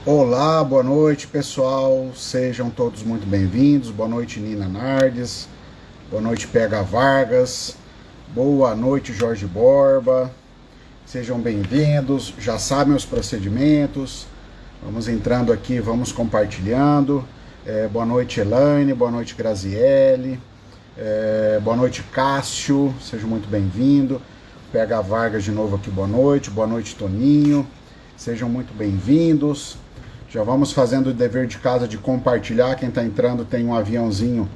Olá, boa noite pessoal, sejam todos muito bem-vindos. Boa noite, Nina Nardes, boa noite, PH Vargas, boa noite, Jorge Borba, sejam bem-vindos. Já sabem os procedimentos, vamos entrando aqui, vamos compartilhando. Boa noite, Elaine, boa noite, Graziele, boa noite, Cássio, seja muito bem-vindo. PH Vargas de novo aqui, boa noite, Toninho, sejam muito bem-vindos. Já vamos fazendo o dever de casa de compartilhar. Quem está entrando tem um aviãozinho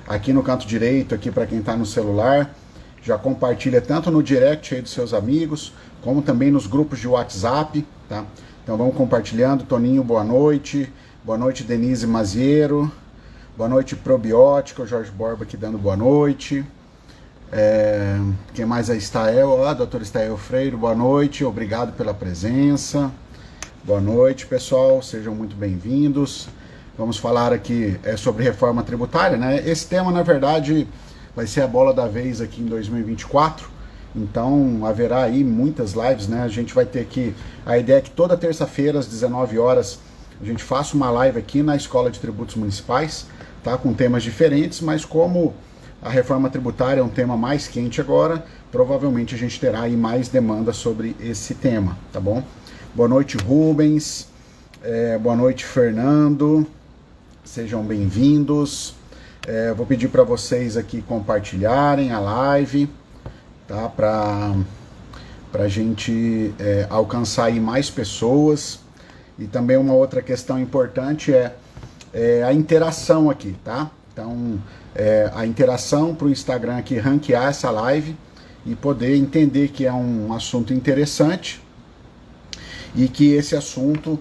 aqui no canto direito, aqui para quem está no celular. Já compartilha tanto no direct aí dos seus amigos, como também nos grupos de WhatsApp, tá? Então vamos compartilhando. Toninho, boa noite. Boa noite, Denise Maziero. Boa noite, Probiótica. O Jorge Borba aqui dando boa noite. Quem mais? A Estael, a doutora Estael Freire, boa noite. Obrigado pela presença. Boa noite, pessoal, sejam muito bem-vindos. Vamos falar aqui sobre reforma tributária, né? Esse tema, na verdade, vai ser a bola da vez aqui em 2024. Então, haverá aí muitas lives, né? A gente vai ter aqui, a ideia é que toda terça-feira, às 19 horas, a gente faça uma live aqui na Escola de Tributos Municipais, tá? Com temas diferentes, mas como a reforma tributária é um tema mais quente agora, provavelmente a gente terá aí mais demanda sobre esse tema, tá bom? Boa noite, Rubens. Boa noite, Fernando. Sejam bem-vindos. Vou pedir para vocês aqui compartilharem a live, tá? Para a gente alcançar aí mais pessoas. E também uma outra questão importante é a interação aqui, tá? Então, a interação para o Instagram aqui ranquear essa live e poder entender que é um assunto interessante e que esse assunto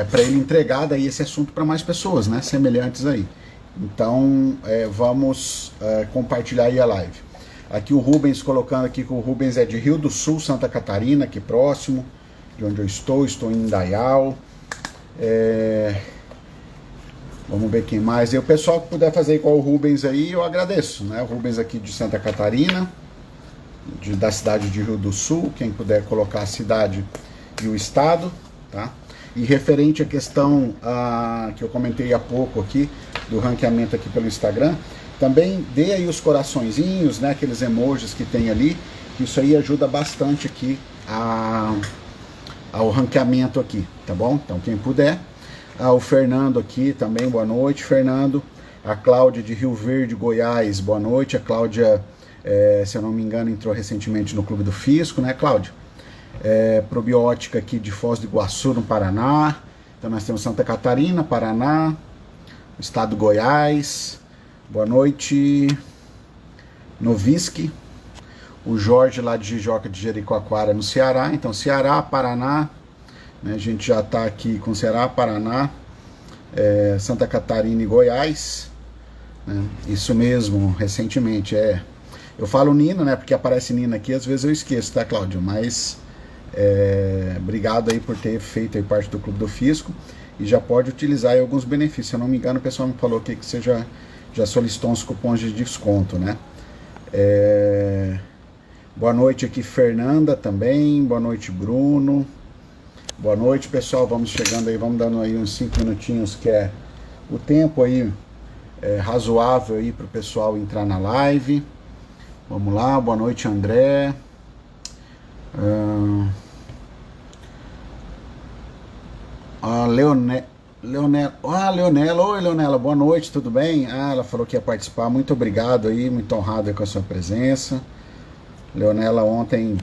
para ele entregar daí esse assunto para mais pessoas, né, semelhantes aí. Então vamos compartilhar aí a live. Aqui o Rubens colocando aqui que o Rubens é de Rio do Sul, Santa Catarina, aqui próximo de onde eu estou em Indaial. Vamos ver quem mais. E o pessoal que puder fazer igual o Rubens aí, eu agradeço, né? O Rubens aqui de Santa Catarina, da cidade de Rio do Sul, quem puder colocar a cidade e o estado, tá? E referente à questão que eu comentei há pouco aqui, do ranqueamento aqui pelo Instagram, também dê aí os coraçõezinhos, né, aqueles emojis que tem ali, que isso aí ajuda bastante aqui ao ranqueamento aqui, tá bom? Então quem puder. O Fernando aqui também, boa noite, Fernando. A Cláudia de Rio Verde, Goiás, boa noite. A Cláudia, se eu não me engano, entrou recentemente no Clube do Fisco, né, Cláudia? Probiótica aqui de Foz do Iguaçu, no Paraná. Então nós temos Santa Catarina, Paraná, estado do Goiás. Boa noite, Novisque. O Jorge lá de Jijoca de Jericoacoara, no Ceará. Então Ceará, Paraná, né, a gente já está aqui com Ceará, Paraná, Santa Catarina e Goiás, né? Isso mesmo, recentemente. Eu falo Nina, né, porque aparece Nina aqui, às vezes eu esqueço, tá, Cláudio? Mas obrigado aí por ter feito aí parte do Clube do Fisco e já pode utilizar aí alguns benefícios. Se eu não me engano, o pessoal me falou aqui que você já solicitou uns cupons de desconto, né? Boa noite aqui, Fernanda também. Boa noite, Bruno. Boa noite, pessoal. Vamos chegando aí, vamos dando aí uns 5 minutinhos, que é o tempo aí razoável aí para o pessoal entrar na live. Vamos lá. Boa noite, André. Leonela. Oi, Leonela, boa noite, tudo bem? Ela falou que ia participar. Muito obrigado aí, muito honrado com a sua presença. Leonela, ontem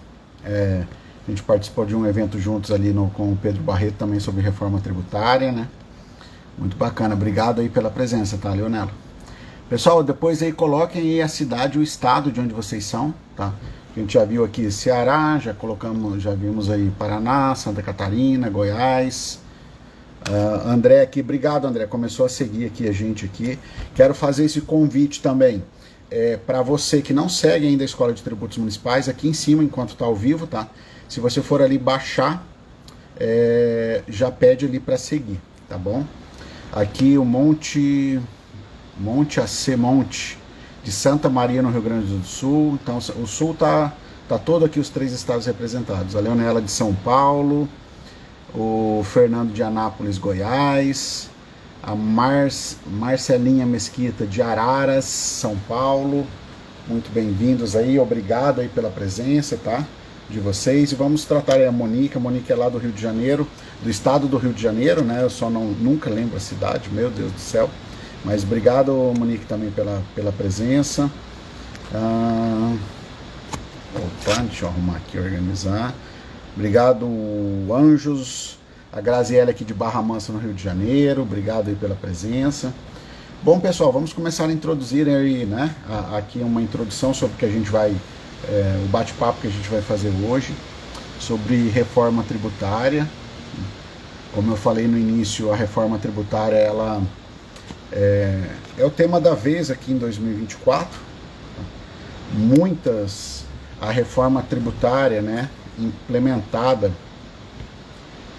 a gente participou de um evento juntos ali com o Pedro Barreto também sobre reforma tributária, né? Muito bacana, obrigado aí pela presença, tá, Leonela? Pessoal, depois aí coloquem aí a cidade e o estado de onde vocês são, tá? A gente já viu aqui Ceará, já vimos aí Paraná, Santa Catarina, Goiás. André aqui, obrigado, André, começou a seguir aqui a gente aqui. Quero fazer esse convite também para você que não segue ainda a Escola de Tributos Municipais, aqui em cima, enquanto está ao vivo, tá? Se você for ali baixar, já pede ali para seguir, tá bom? Aqui o Monte AC Monte de Santa Maria, no Rio Grande do Sul. Então o Sul tá Tá todo aqui os 3 estados representados. A Leonela de São Paulo, o Fernando de Anápolis, Goiás, a Marcelinha Mesquita de Araras, São Paulo. Muito bem-vindos aí, obrigado aí pela presença, tá? De vocês. E vamos tratar aí a Monique é lá do Rio de Janeiro, do estado do Rio de Janeiro, né? Eu só nunca lembro a cidade, meu Deus do céu. Mas obrigado, Monique, também pela presença. Opa, deixa eu arrumar aqui, organizar. Obrigado, Anjos. A Graziella aqui de Barra Mansa, no Rio de Janeiro. Obrigado aí pela presença. Bom, pessoal, vamos começar a introduzir aí, né? Aqui uma introdução sobre o que a gente vai... o bate-papo que a gente vai fazer hoje sobre reforma tributária. Como eu falei no início, a reforma tributária ela é o tema da vez aqui em 2024. A reforma tributária, né, implementada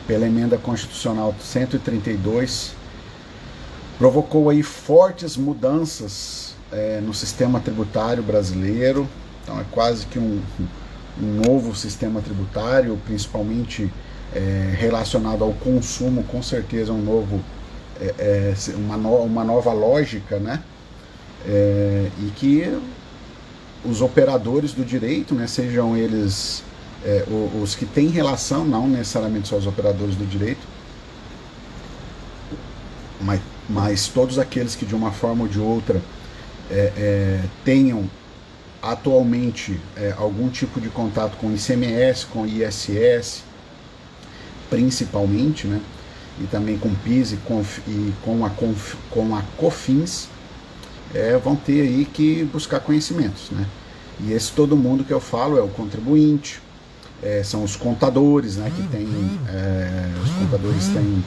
pela emenda constitucional 132 provocou aí fortes mudanças no sistema tributário brasileiro. Então é quase que um novo sistema tributário, principalmente relacionado ao consumo, com certeza uma nova lógica, né? E que os operadores do direito, né, sejam eles os que têm relação, não necessariamente só os operadores do direito, mas todos aqueles que de uma forma ou de outra tenham atualmente algum tipo de contato com ICMS, com ISS, principalmente, né, e também com PIS e com a COFINS, vão ter aí que buscar conhecimentos, né? E esse todo mundo que eu falo é o contribuinte, são os contadores, né, que tem, os contadores têm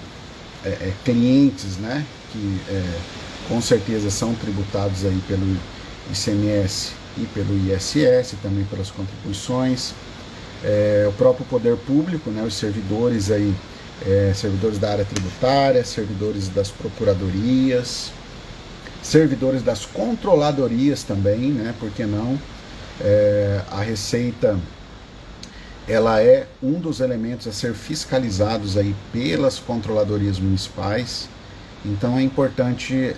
clientes, né, que com certeza são tributados aí pelo ICMS e pelo ISS, também pelas contribuições, o próprio poder público, né, os servidores aí, servidores da área tributária, servidores das procuradorias, servidores das controladorias também, né, por que não? A Receita, ela é um dos elementos a ser fiscalizados aí pelas controladorias municipais, então é importante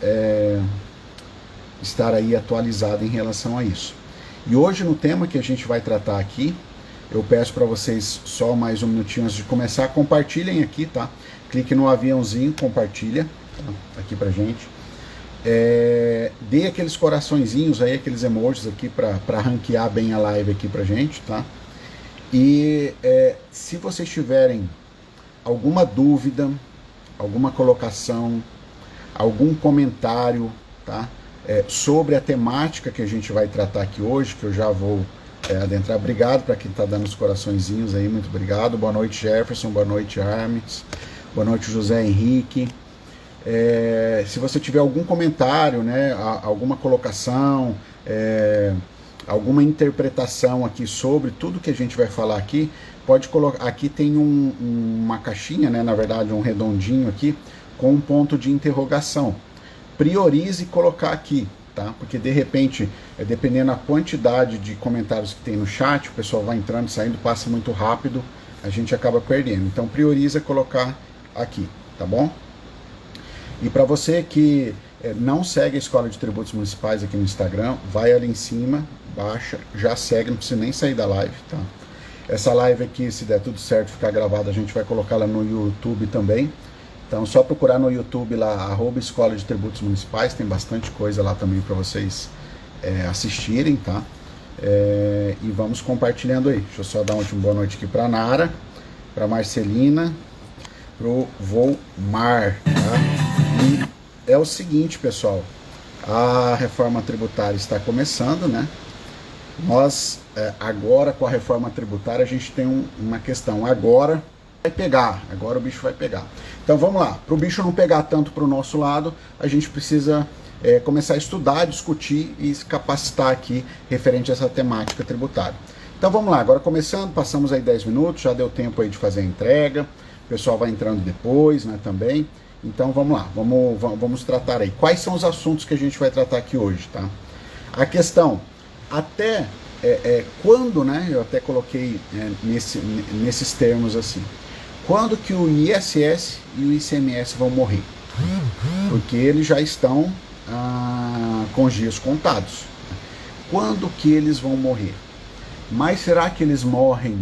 estar aí atualizado em relação a isso. E hoje no tema que a gente vai tratar aqui, eu peço para vocês só mais um minutinho antes de começar, compartilhem aqui, tá? Clique no aviãozinho, compartilha, tá? Aqui pra gente. Dê aqueles coraçõezinhos aí, aqueles emojis aqui para ranquear bem a live aqui pra gente, tá? E se vocês tiverem alguma dúvida, alguma colocação, algum comentário, tá? Sobre a temática que a gente vai tratar aqui hoje, que eu já vou adentrar. Obrigado para quem está dando os coraçõezinhos aí, muito obrigado. Boa noite, Jefferson, boa noite, Armes, boa noite, José Henrique. Se você tiver algum comentário, né, alguma colocação, alguma interpretação aqui sobre tudo que a gente vai falar aqui, pode colocar. Aqui tem uma caixinha, né, na verdade um redondinho aqui, com um ponto de interrogação. Priorize colocar aqui, tá? Porque de repente, dependendo da quantidade de comentários que tem no chat, o pessoal vai entrando, saindo, passa muito rápido, a gente acaba perdendo. Então prioriza colocar aqui, tá bom? E para você que não segue a Escola de Tributos Municipais aqui no Instagram, vai ali em cima, baixa, já segue, não precisa nem sair da live, tá? Essa live aqui, se der tudo certo, ficar gravada, a gente vai colocar lá no YouTube também. Então, só procurar no YouTube lá, @Escola de Tributos Municipais, tem bastante coisa lá também para vocês assistirem, tá? E vamos compartilhando aí. Deixa eu só dar uma última boa noite aqui para Nara, para Marcelina, pro Volmar, tá? E é o seguinte, pessoal, a reforma tributária está começando, né? Nós, agora com a reforma tributária, a gente tem uma questão. Agora vai pegar, agora o bicho vai pegar. Então vamos lá, para o bicho não pegar tanto para o nosso lado, a gente precisa começar a estudar, discutir e se capacitar aqui referente a essa temática tributária. Então vamos lá, agora começando, passamos aí 10 minutos, já deu tempo aí de fazer a entrega, o pessoal vai entrando depois, né, também. Então vamos lá, vamos tratar aí. Quais são os assuntos que a gente vai tratar aqui hoje, tá? A questão, até quando, né, eu até coloquei nesses termos assim, quando que o ISS e o ICMS vão morrer? Porque eles já estão com os dias contados. Quando que eles vão morrer? Mas será que eles morrem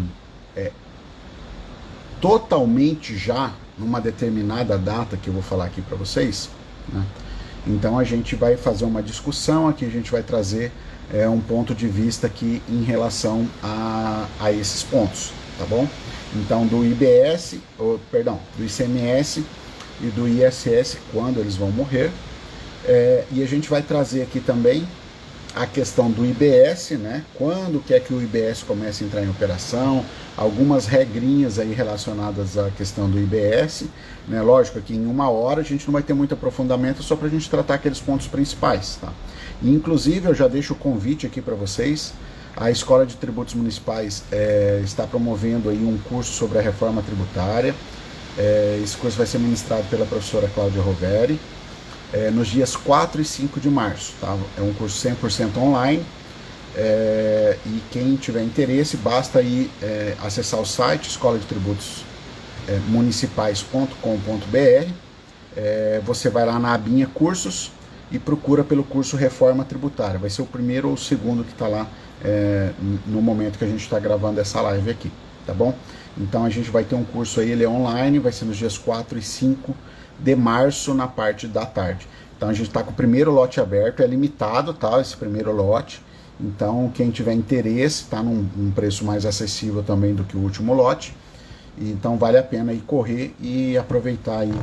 totalmente já numa determinada data que eu vou falar aqui para vocês? Né? Então a gente vai fazer uma discussão aqui, a gente vai trazer um ponto de vista aqui em relação a esses pontos, tá bom? Então do IBS, do ICMS e do ISS, quando eles vão morrer, e a gente vai trazer aqui também a questão do IBS, né? Quando que é que o IBS começa a entrar em operação, algumas regrinhas aí relacionadas à questão do IBS, né? Lógico que em uma hora a gente não vai ter muito aprofundamento, só para a gente tratar aqueles pontos principais, tá? E, inclusive eu já deixo o convite aqui para vocês. A Escola de Tributos Municipais está promovendo aí um curso sobre a reforma tributária. Esse curso vai ser ministrado pela professora Cláudia Roveri, nos dias 4 e 5 de março. Tá? É um curso 100% online, e quem tiver interesse, basta aí acessar o site escola de tributos municipais.com.br. Você vai lá na abinha cursos e procura pelo curso Reforma Tributária. Vai ser o primeiro ou o segundo que está lá no momento que a gente está gravando essa live aqui, tá bom? Então a gente vai ter um curso aí, ele é online, vai ser nos dias 4 e 5 de março, na parte da tarde. Então a gente está com o primeiro lote aberto, é limitado, tá, esse primeiro lote. Então quem tiver interesse, está num preço mais acessível também do que o último lote. Então vale a pena ir correr e aproveitar aí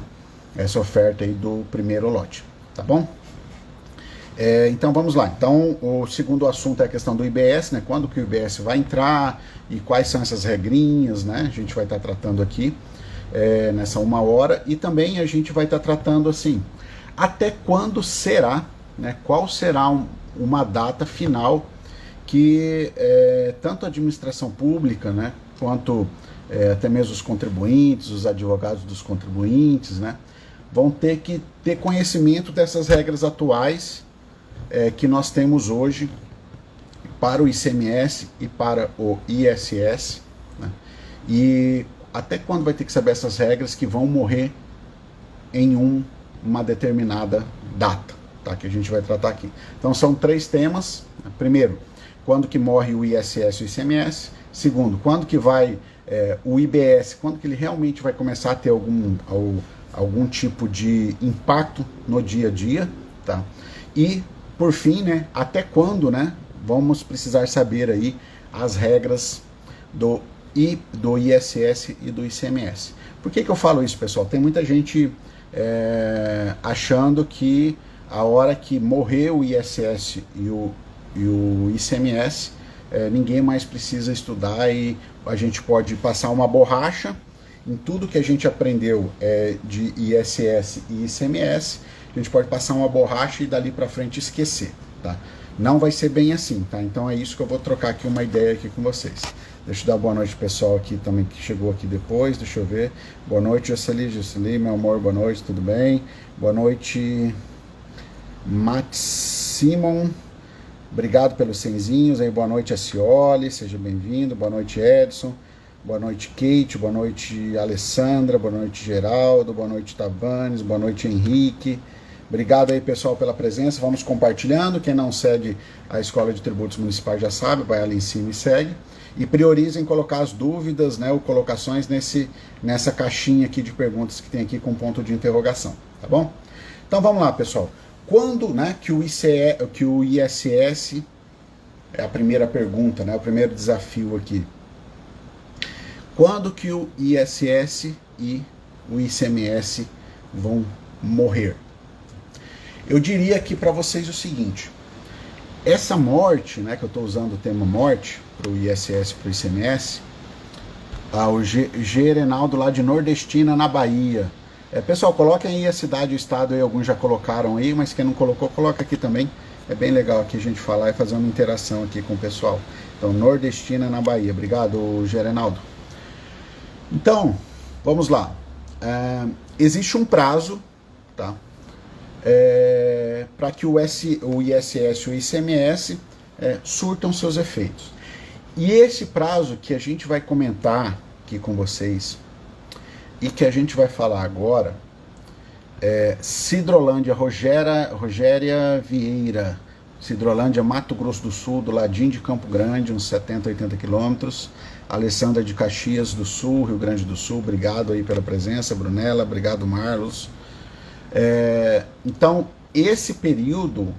essa oferta aí do primeiro lote, tá bom? Então vamos lá. Então o segundo assunto é a questão do IBS, né? Quando que o IBS vai entrar e quais são essas regrinhas, né? A gente vai estar tratando aqui nessa uma hora, e também a gente vai estar tratando assim, até quando será, né? Qual será uma data final que tanto a administração pública, né? Quanto até mesmo os contribuintes, os advogados dos contribuintes, né? Vão ter que ter conhecimento dessas regras atuais que nós temos hoje para o ICMS e para o ISS, né? E até quando vai ter que saber essas regras que vão morrer em uma determinada data, tá? Que a gente vai tratar aqui. Então são 3 temas. Primeiro, quando que morre o ISS e o ICMS. Segundo, quando que vai o IBS, quando que ele realmente vai começar a ter algum tipo de impacto no dia a dia, tá? E por fim, né, até quando, né, vamos precisar saber aí as regras do ISS e do ICMS. Por que eu falo isso, pessoal? Tem muita gente achando que a hora que morrer o ISS e o ICMS, ninguém mais precisa estudar e a gente pode passar uma borracha em tudo que a gente aprendeu de ISS e ICMS. A gente pode passar uma borracha e dali para frente esquecer, tá? Não vai ser bem assim, tá? Então é isso que eu vou trocar aqui uma ideia aqui com vocês. Deixa eu dar boa noite pessoal aqui também que chegou aqui depois, deixa eu ver. Boa noite, Jocely, meu amor, boa noite, tudo bem? Boa noite, Matt Simon, obrigado pelos 100zinhos aí, boa noite, Acioli, seja bem-vindo, boa noite, Edson. Boa noite, Kate, boa noite, Alessandra, boa noite, Geraldo, boa noite, Tavanes, boa noite, Henrique. Obrigado aí, pessoal, pela presença. Vamos compartilhando. Quem não segue a Escola de Tributos Municipais já sabe, vai ali em cima e segue. E priorizem colocar as dúvidas, né, ou colocações nessa caixinha aqui de perguntas que tem aqui com ponto de interrogação, tá bom? Então vamos lá, pessoal. Quando, né, que o ISS, é a primeira pergunta, né, o primeiro desafio aqui. Quando que o ISS e o ICMS vão morrer? Eu diria aqui para vocês o seguinte, essa morte, né, que eu estou usando o termo morte para o ISS e para o ICMS, o Gerenaldo lá de Nordestina, na Bahia. Pessoal, coloquem aí a cidade e o estado, aí, alguns já colocaram aí, mas quem não colocou, coloca aqui também. É bem legal aqui a gente falar e fazer uma interação aqui com o pessoal. Então, Nordestina, na Bahia. Obrigado, Gerenaldo. Então, vamos lá. Existe um prazo, tá? Para que o ISS e o ICMS surtam seus efeitos. E esse prazo que a gente vai comentar aqui com vocês e que a gente vai falar agora Sidrolândia, Rogéria Vieira, Sidrolândia, Mato Grosso do Sul, do ladinho de Campo Grande, uns 70, 80 quilômetros. Alessandra de Caxias do Sul, Rio Grande do Sul, obrigado aí pela presença. Brunella, obrigado Marlos. Então, esse período,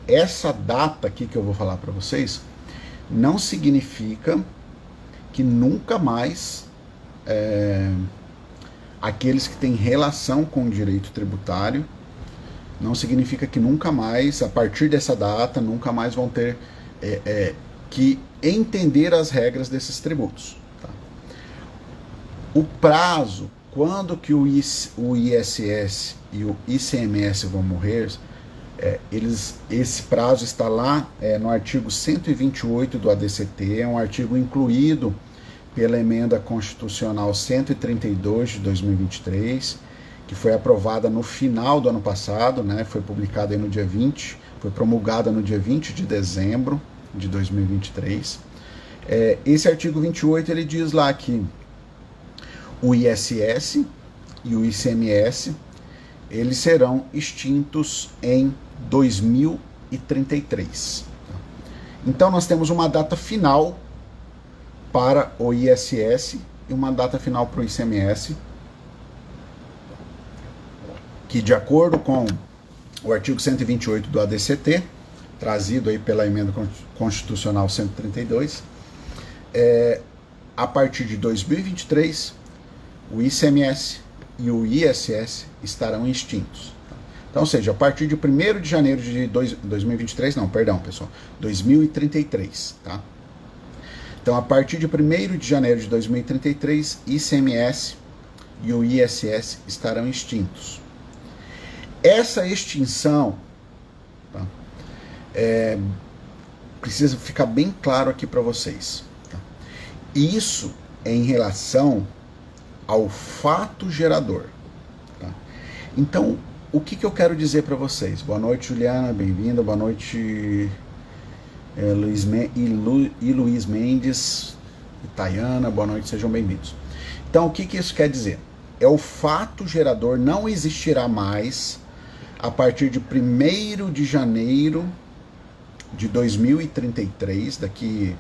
essa data aqui que eu vou falar para vocês, não significa que nunca mais aqueles que têm relação com o direito tributário, não significa que nunca mais, a partir dessa data, nunca mais vão ter que entender as regras desses tributos. Tá? O prazo, quando que o ISS e o ICMS vão morrer, esse prazo está lá no artigo 128 do ADCT, é um artigo incluído pela emenda constitucional 132 de 2023, que foi aprovada no final do ano passado, né? Foi publicada aí no dia 20, foi promulgada no dia 20 de dezembro de 2023. Esse artigo 28, ele diz lá que o ISS e o ICMS, eles serão extintos em 2033. Então nós temos uma data final para o ISS e uma data final para o ICMS, que de acordo com o artigo 128 do ADCT, trazido aí pela emenda constitucional 132, a partir de 2023, o ICMS e o ISS estarão extintos. Então, ou seja, a partir de 1º de janeiro de 2023, não, perdão, pessoal, 2033, tá? Então, a partir de 1º de janeiro de 2033, ICMS e o ISS estarão extintos. Essa extinção, tá, precisa ficar bem claro aqui para vocês. Tá? Isso é em relação ao fato gerador. Tá? Então, o que eu quero dizer para vocês? Boa noite, Juliana, bem-vinda. Boa noite, Luiz Mendes e Tayana, boa noite, sejam bem-vindos. Então, o que isso quer dizer? O fato gerador não existirá mais a partir de 1º de janeiro de 2033, daqui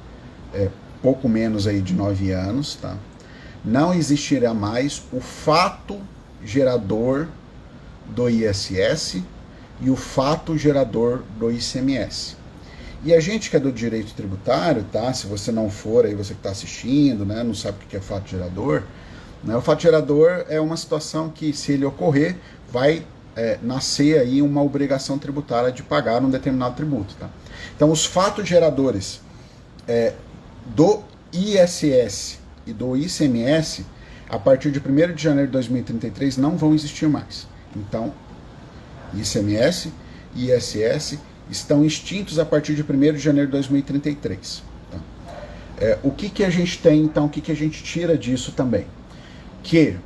pouco menos aí de 9 anos, tá? Não existirá mais o fato gerador do ISS e o fato gerador do ICMS. E a gente que é do direito tributário, tá? Se você não for aí, você que está assistindo, né, não sabe o que é fato gerador, né? O fato gerador é uma situação que, se ele ocorrer, vai nascer aí uma obrigação tributária de pagar um determinado tributo, tá? Então, os fatos geradores do ISS e do ICMS, a partir de 1º de janeiro de 2033, não vão existir mais. Então, ICMS e ISS estão extintos a partir de 1º de janeiro de 2033. Tá? O que a gente tem, então, o que a gente tira disso também? Que,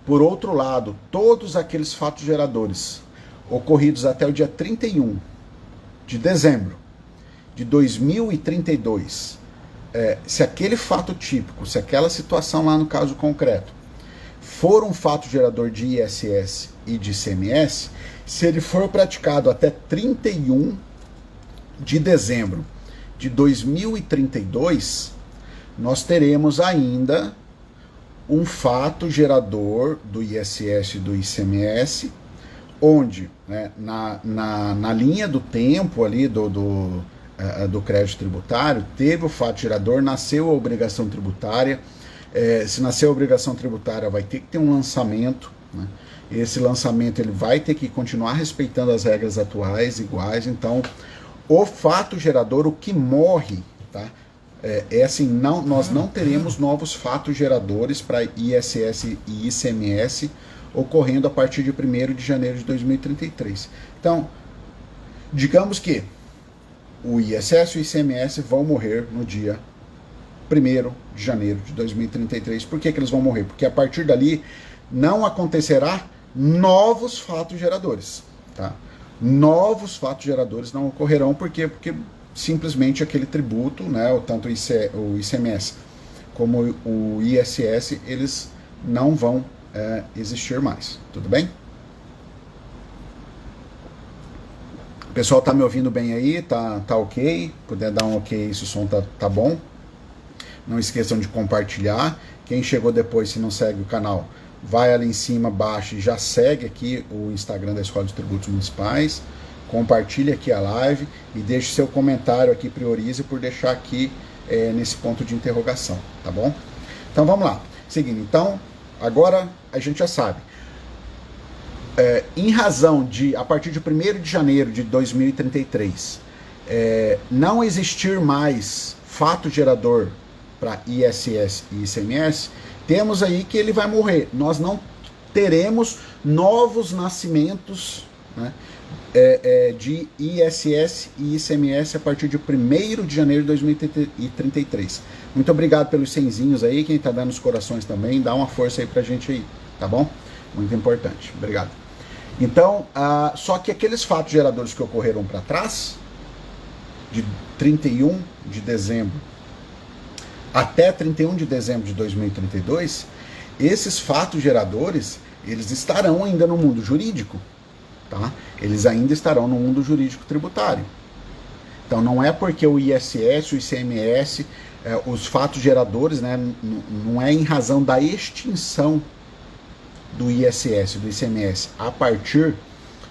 por outro lado, todos aqueles fatos geradores ocorridos até o dia 31 de dezembro de 2032, se aquele fato típico, se aquela situação lá no caso concreto, for um fato gerador de ISS e de ICMS, se ele for praticado até 31 de dezembro de 2032, nós teremos ainda um fato gerador do ISS e do ICMS, onde, né, na linha do tempo ali do crédito tributário, teve o fato gerador, nasceu a obrigação tributária. Se nasceu a obrigação tributária, vai ter que ter um lançamento, né? Esse lançamento ele vai ter que continuar respeitando as regras atuais, iguais. Então, o fato gerador, o que morre, tá? Assim, nós não teremos novos fatos geradores para ISS e ICMS ocorrendo a partir de 1º de janeiro de 2033. Então, digamos que o ISS e o ICMS vão morrer no dia 1º de janeiro de 2033. Por que eles vão morrer? Porque a partir dali não acontecerá novos fatos geradores. Tá? Novos fatos geradores não ocorrerão, por quê? Porque simplesmente aquele tributo, né, tanto o ICMS como o ISS, eles não vão existir mais, tudo bem? O pessoal tá me ouvindo bem aí? Tá ok? Puder dar um ok se o som tá bom. Não esqueçam de compartilhar. Quem chegou depois, se não segue o canal, vai ali em cima, baixa e já segue aqui o Instagram da Escola de Tributos Municipais. Compartilhe aqui a live e deixe seu comentário aqui, priorize por deixar aqui nesse ponto de interrogação, tá bom? Então vamos lá. Seguindo, então, agora a gente já sabe. Em razão de, a partir de 1º de janeiro de 2033, não existir mais fato gerador para ISS e ICMS, temos aí que ele vai morrer. Nós não teremos novos nascimentos, né, de ISS e ICMS a partir de 1º de janeiro de 2033. Muito obrigado pelos 100zinhos aí, quem está dando os corações também, dá uma força aí pra gente aí, tá bom? Muito importante, obrigado. Então, só que aqueles fatos geradores que ocorreram para trás, de 31 de dezembro até 31 de dezembro de 2032, esses fatos geradores, eles estarão ainda no mundo jurídico, tá? Eles ainda estarão no mundo jurídico tributário. Então não é porque o ISS, o ICMS, os fatos geradores, né, não é em razão da extinção do ISS, do ICMS, a partir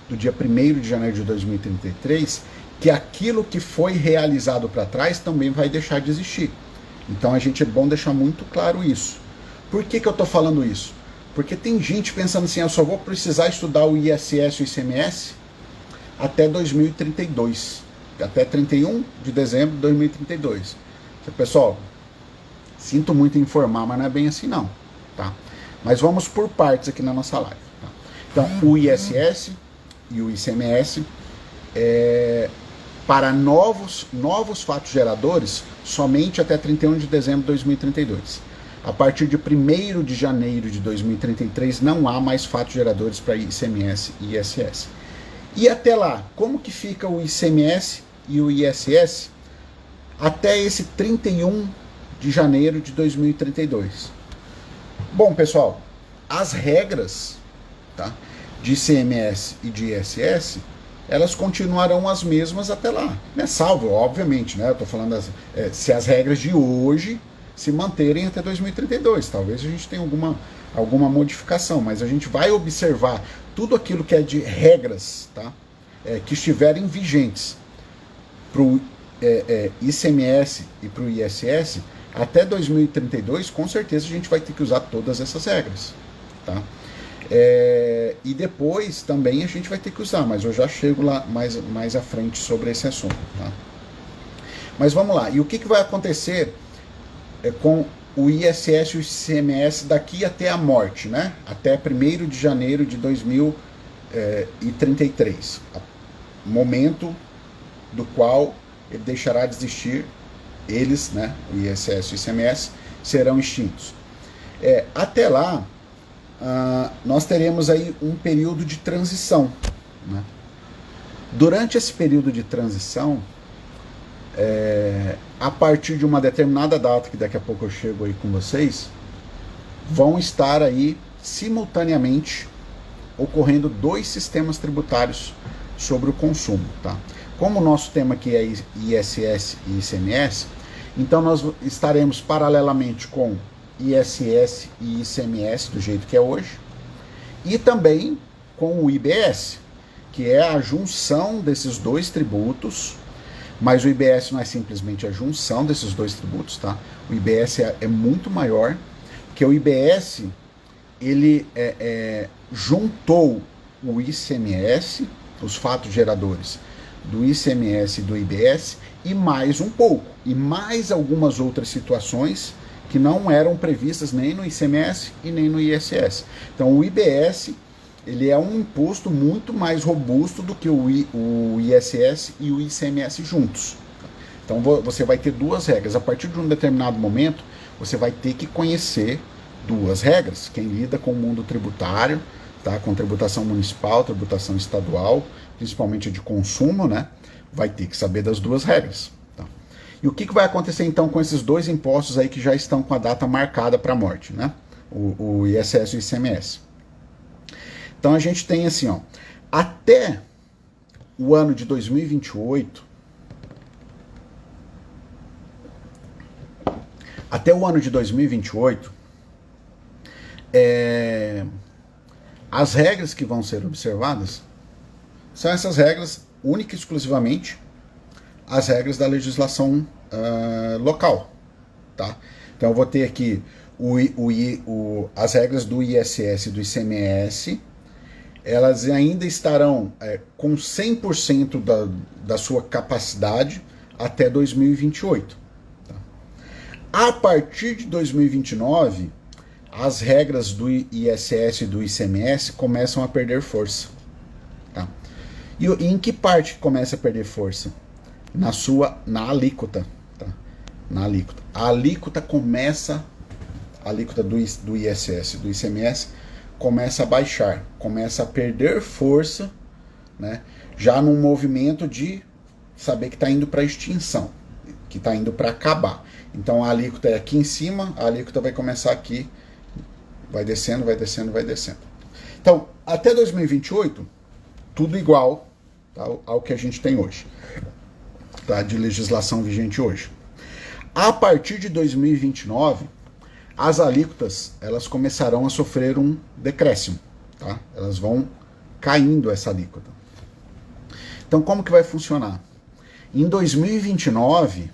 do dia 1º de janeiro de 2033, que aquilo que foi realizado para trás também vai deixar de existir. Então é bom deixar muito claro isso. Por que eu estou falando isso? Porque tem gente pensando assim, eu só vou precisar estudar o ISS e o ICMS até 2032, até 31 de dezembro de 2032. Pessoal, sinto muito em informar, mas não é bem assim não, tá? Mas vamos por partes aqui na nossa live. Tá? Então, o ISS e o ICMS, para novos fatos geradores, somente até 31 de dezembro de 2032. A partir de 1º de janeiro de 2033, não há mais fatos geradores para ICMS e ISS. E até lá, como que fica o ICMS e o ISS até esse 31 de janeiro de 2032? Bom, pessoal, as regras, tá, de ICMS e de ISS, elas continuarão as mesmas até lá, né? Salvo, obviamente, né? Eu tô falando se as regras de hoje se manterem até 2032. Talvez a gente tenha alguma modificação, mas a gente vai observar tudo aquilo que é de regras, tá? Que estiverem vigentes para o ICMS e para o ISS, até 2032, com certeza a gente vai ter que usar todas essas regras, tá? E depois também a gente vai ter que usar, mas eu já chego lá mais à frente sobre esse assunto, tá? Mas vamos lá, e o que vai acontecer com o ISS e o ICMS daqui até a morte, né? Até 1º de janeiro de 2033, momento do qual ele deixará de existir, eles, né, o ISS e o ICMS, serão extintos. Até lá, nós teremos aí um período de transição, né? Durante esse período de transição, a partir de uma determinada data, que daqui a pouco eu chego aí com vocês, vão estar aí simultaneamente ocorrendo 2 sistemas tributários sobre o consumo, tá? Como o nosso tema aqui é ISS e ICMS, então nós estaremos paralelamente com ISS e ICMS do jeito que é hoje, e também com o IBS, que é a junção desses 2 tributos, mas o IBS não é simplesmente a junção desses 2 tributos, tá? O IBS é muito maior, porque o IBS, ele juntou o ICMS, os fatos geradores do ICMS e do IBS, e mais um pouco, e mais algumas outras situações que não eram previstas nem no ICMS e nem no ISS. Então o IBS, ele é um imposto muito mais robusto do que o ISS e o ICMS juntos. Então você vai ter 2 regras. A partir de um determinado momento, você vai ter que conhecer 2 regras. Quem lida com o mundo tributário, tá, com tributação municipal, tributação estadual, principalmente de consumo, né, vai ter que saber das 2 regras. E o que vai acontecer então com esses dois impostos aí que já estão com a data marcada para a morte, né? O ISS e o ICMS. Então a gente tem assim, ó, até o ano de 2028, as regras que vão ser observadas são essas regras única e exclusivamente as regras da legislação local, tá? Então eu vou ter aqui as regras do ISS e do ICMS, elas ainda estarão com 100% da sua capacidade até 2028. Tá? A partir de 2029, as regras do ISS e do ICMS começam a perder força. Tá? E em que parte começa a perder força? Na alíquota. Tá? Na alíquota. A alíquota do ISS e do ICMS começa a baixar, começa a perder força, né? Já num movimento de saber que está indo para extinção, que está indo para acabar. Então a alíquota é aqui em cima, a alíquota vai começar aqui, vai descendo, vai descendo, vai descendo. Então, até 2028, tudo igual, tá, ao que a gente tem hoje, tá, de legislação vigente hoje. A partir de 2029, as alíquotas elas começarão a sofrer um decréscimo, tá? Elas vão caindo essa alíquota. Então, como que vai funcionar? Em 2029,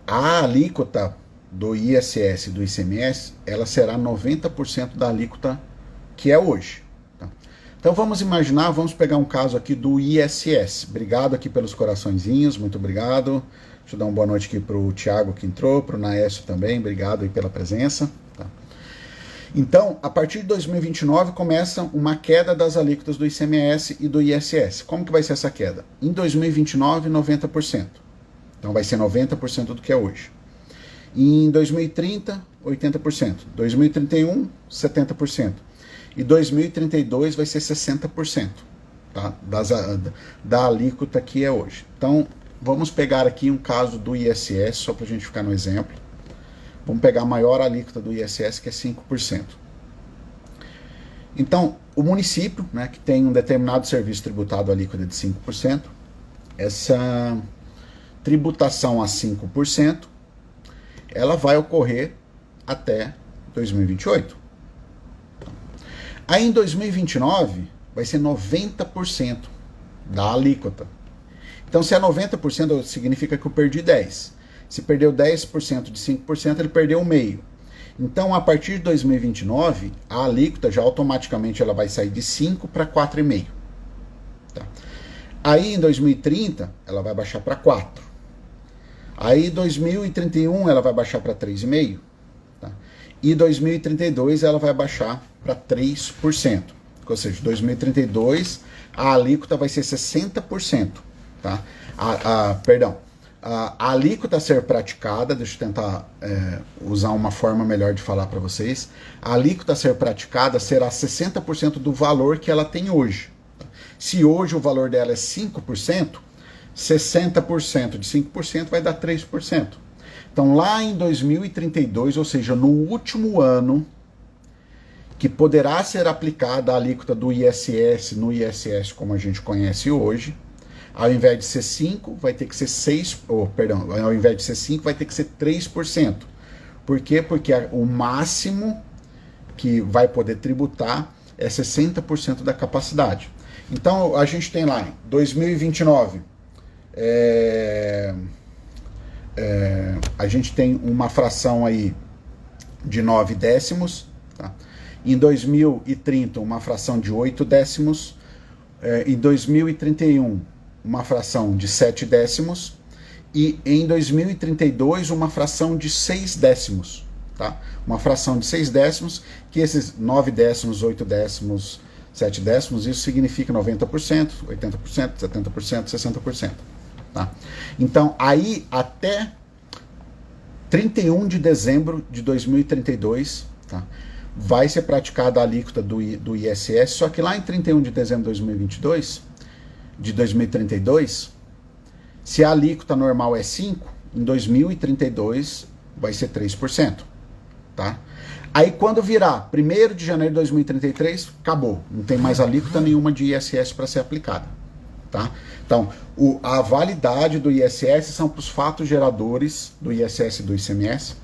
a alíquota do ISS e do ICMS, ela será 90% da alíquota que é hoje. Tá? Então, vamos pegar um caso aqui do ISS. Obrigado aqui pelos coraçõezinhos, muito obrigado. Deixa eu dar uma boa noite aqui para o Thiago que entrou, para o Naécio também, obrigado aí pela presença. Tá? Então, a partir de 2029 começa uma queda das alíquotas do ICMS e do ISS. Como que vai ser essa queda? Em 2029, 90%. Então vai ser 90% do que é hoje. Em 2030, 80%. 2031, 70%. E 2032 vai ser 60%, tá? Da alíquota que é hoje. Então, vamos pegar aqui um caso do ISS, só para a gente ficar no exemplo. Vamos pegar a maior alíquota do ISS, que é 5%. Então, o município, né, que tem um determinado serviço tributado à alíquota de 5%, essa tributação a 5%, ela vai ocorrer até 2028. Aí, em 2029, vai ser 90% da alíquota. Então, se é 90%, significa que eu perdi 10%. Se perdeu 10% de 5%, ele perdeu meio. Então, a partir de 2029, a alíquota já automaticamente ela vai sair de 5% para 4,5%. Tá? Aí, em 2030, ela vai baixar para 4%. Aí, em 2031, ela vai baixar para 3,5%. Tá? E em 2032, ela vai baixar para 3%. Ou seja, em 2032, a alíquota vai ser 60%. Tá? A alíquota a ser praticada, deixa eu tentar usar uma forma melhor de falar para vocês, a alíquota a ser praticada será 60% do valor que ela tem hoje. Se hoje o valor dela é 5%, 60% de 5% vai dar 3%. Então lá em 2032, ou seja, no último ano, que poderá ser aplicada a alíquota do ISS no ISS como a gente conhece hoje, ao invés de ser 5, vai ter que ser 6, ao invés de ser 5, vai ter que ser 3%. Por quê? Porque o máximo que vai poder tributar é 60% da capacidade. Então, a gente tem lá em 2029, a gente tem uma fração aí de 9 décimos, tá? Em 2030, uma fração de 8 décimos, em 2031, uma fração de 7 décimos, e em 2032 uma fração de 6 décimos, tá? Uma fração de 6 décimos, que esses 9 décimos, 8 décimos, 7 décimos, isso significa 90%, 80%, 70%, 60%, tá? Então, aí até 31 de dezembro de 2032, tá? Vai ser praticada a alíquota do ISS, só que lá em 31 de dezembro de 2032, Se a alíquota normal é 5%, em 2032 vai ser 3%. Tá? Aí quando virar 1º de janeiro de 2033, acabou. Não tem mais alíquota nenhuma de ISS para ser aplicada. Tá? Então, a validade do ISS são para os fatos geradores do ISS e do ICMS,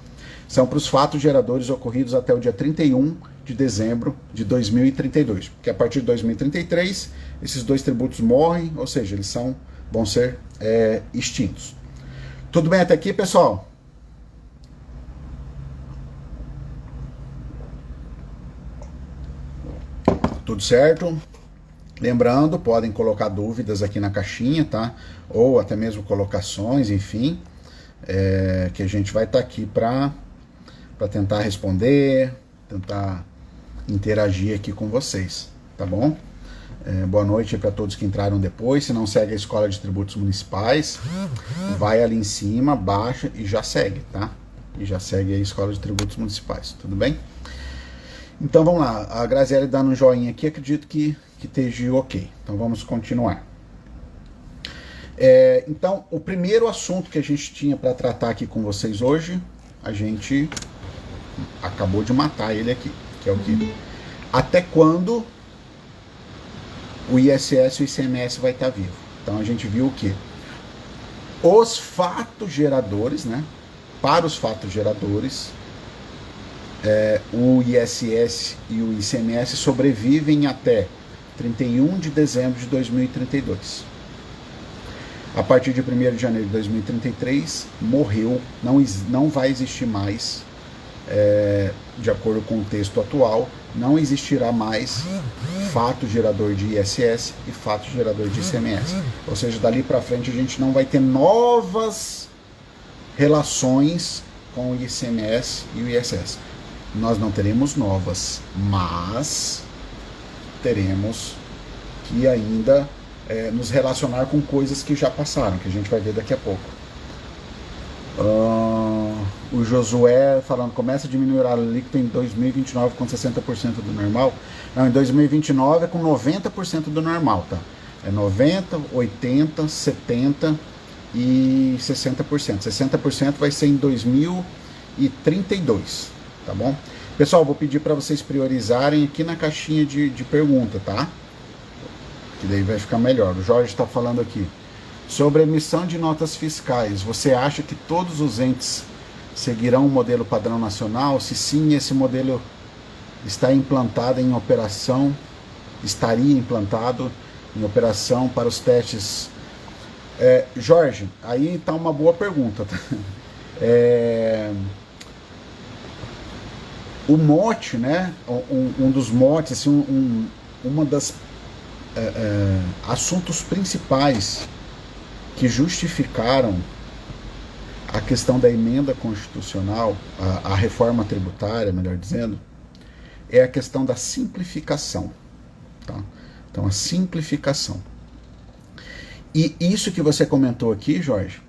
são para os fatos geradores ocorridos até o dia 31 de dezembro de 2032. Porque a partir de 2033, esses dois tributos morrem, ou seja, eles vão ser extintos. Tudo bem até aqui, pessoal? Tudo certo? Lembrando, podem colocar dúvidas aqui na caixinha, tá? Ou até mesmo colocações, enfim, que a gente vai estar aqui para tentar responder, tentar interagir aqui com vocês, tá bom? Boa noite para todos que entraram depois. Se não segue a Escola de Tributos Municipais, vai ali em cima, baixa e já segue, tá? E já segue a Escola de Tributos Municipais, tudo bem? Então vamos lá, a Graziele dando um joinha aqui, acredito que esteja ok. Então vamos continuar. Então, o primeiro assunto que a gente tinha para tratar aqui com vocês hoje, a gente acabou de matar ele aqui, que é o que? Até quando o ISS e o ICMS vai estar vivo? Então a gente viu o que? Os fatos geradores, né? Para os fatos geradores, o ISS e o ICMS sobrevivem até 31 de dezembro de 2032. A partir de 1º de janeiro de 2033, morreu, não vai existir mais, de acordo com o texto atual, não existirá mais fato gerador de ISS e fato gerador de ICMS. Ou seja, dali para frente a gente não vai ter novas relações com o ICMS e o ISS. Nós não teremos novas, mas teremos que ainda nos relacionar com coisas que já passaram, que a gente vai ver daqui a pouco. O Josué falando, começa a diminuir a alíquota em 2029 com 60% do normal. Não, em 2029 é com 90% do normal, tá? É 90, 80, 70 e 60%. 60% vai ser em 2032, tá bom? Pessoal, vou pedir para vocês priorizarem aqui na caixinha de pergunta, tá? Que daí vai ficar melhor. O Jorge está falando aqui. Sobre a emissão de notas fiscais, você acha que todos os entes seguirão o modelo padrão nacional? Se sim, esse modelo está implantado em operação, estaria implantado em operação para os testes? Jorge, aí está uma boa pergunta. Tá? O mote, né? Um dos motes, assim, uma das assuntos principais que justificaram a questão da emenda constitucional, a reforma tributária, melhor dizendo, é a questão da simplificação. Tá? Então, a simplificação. E isso que você comentou aqui, Jorge,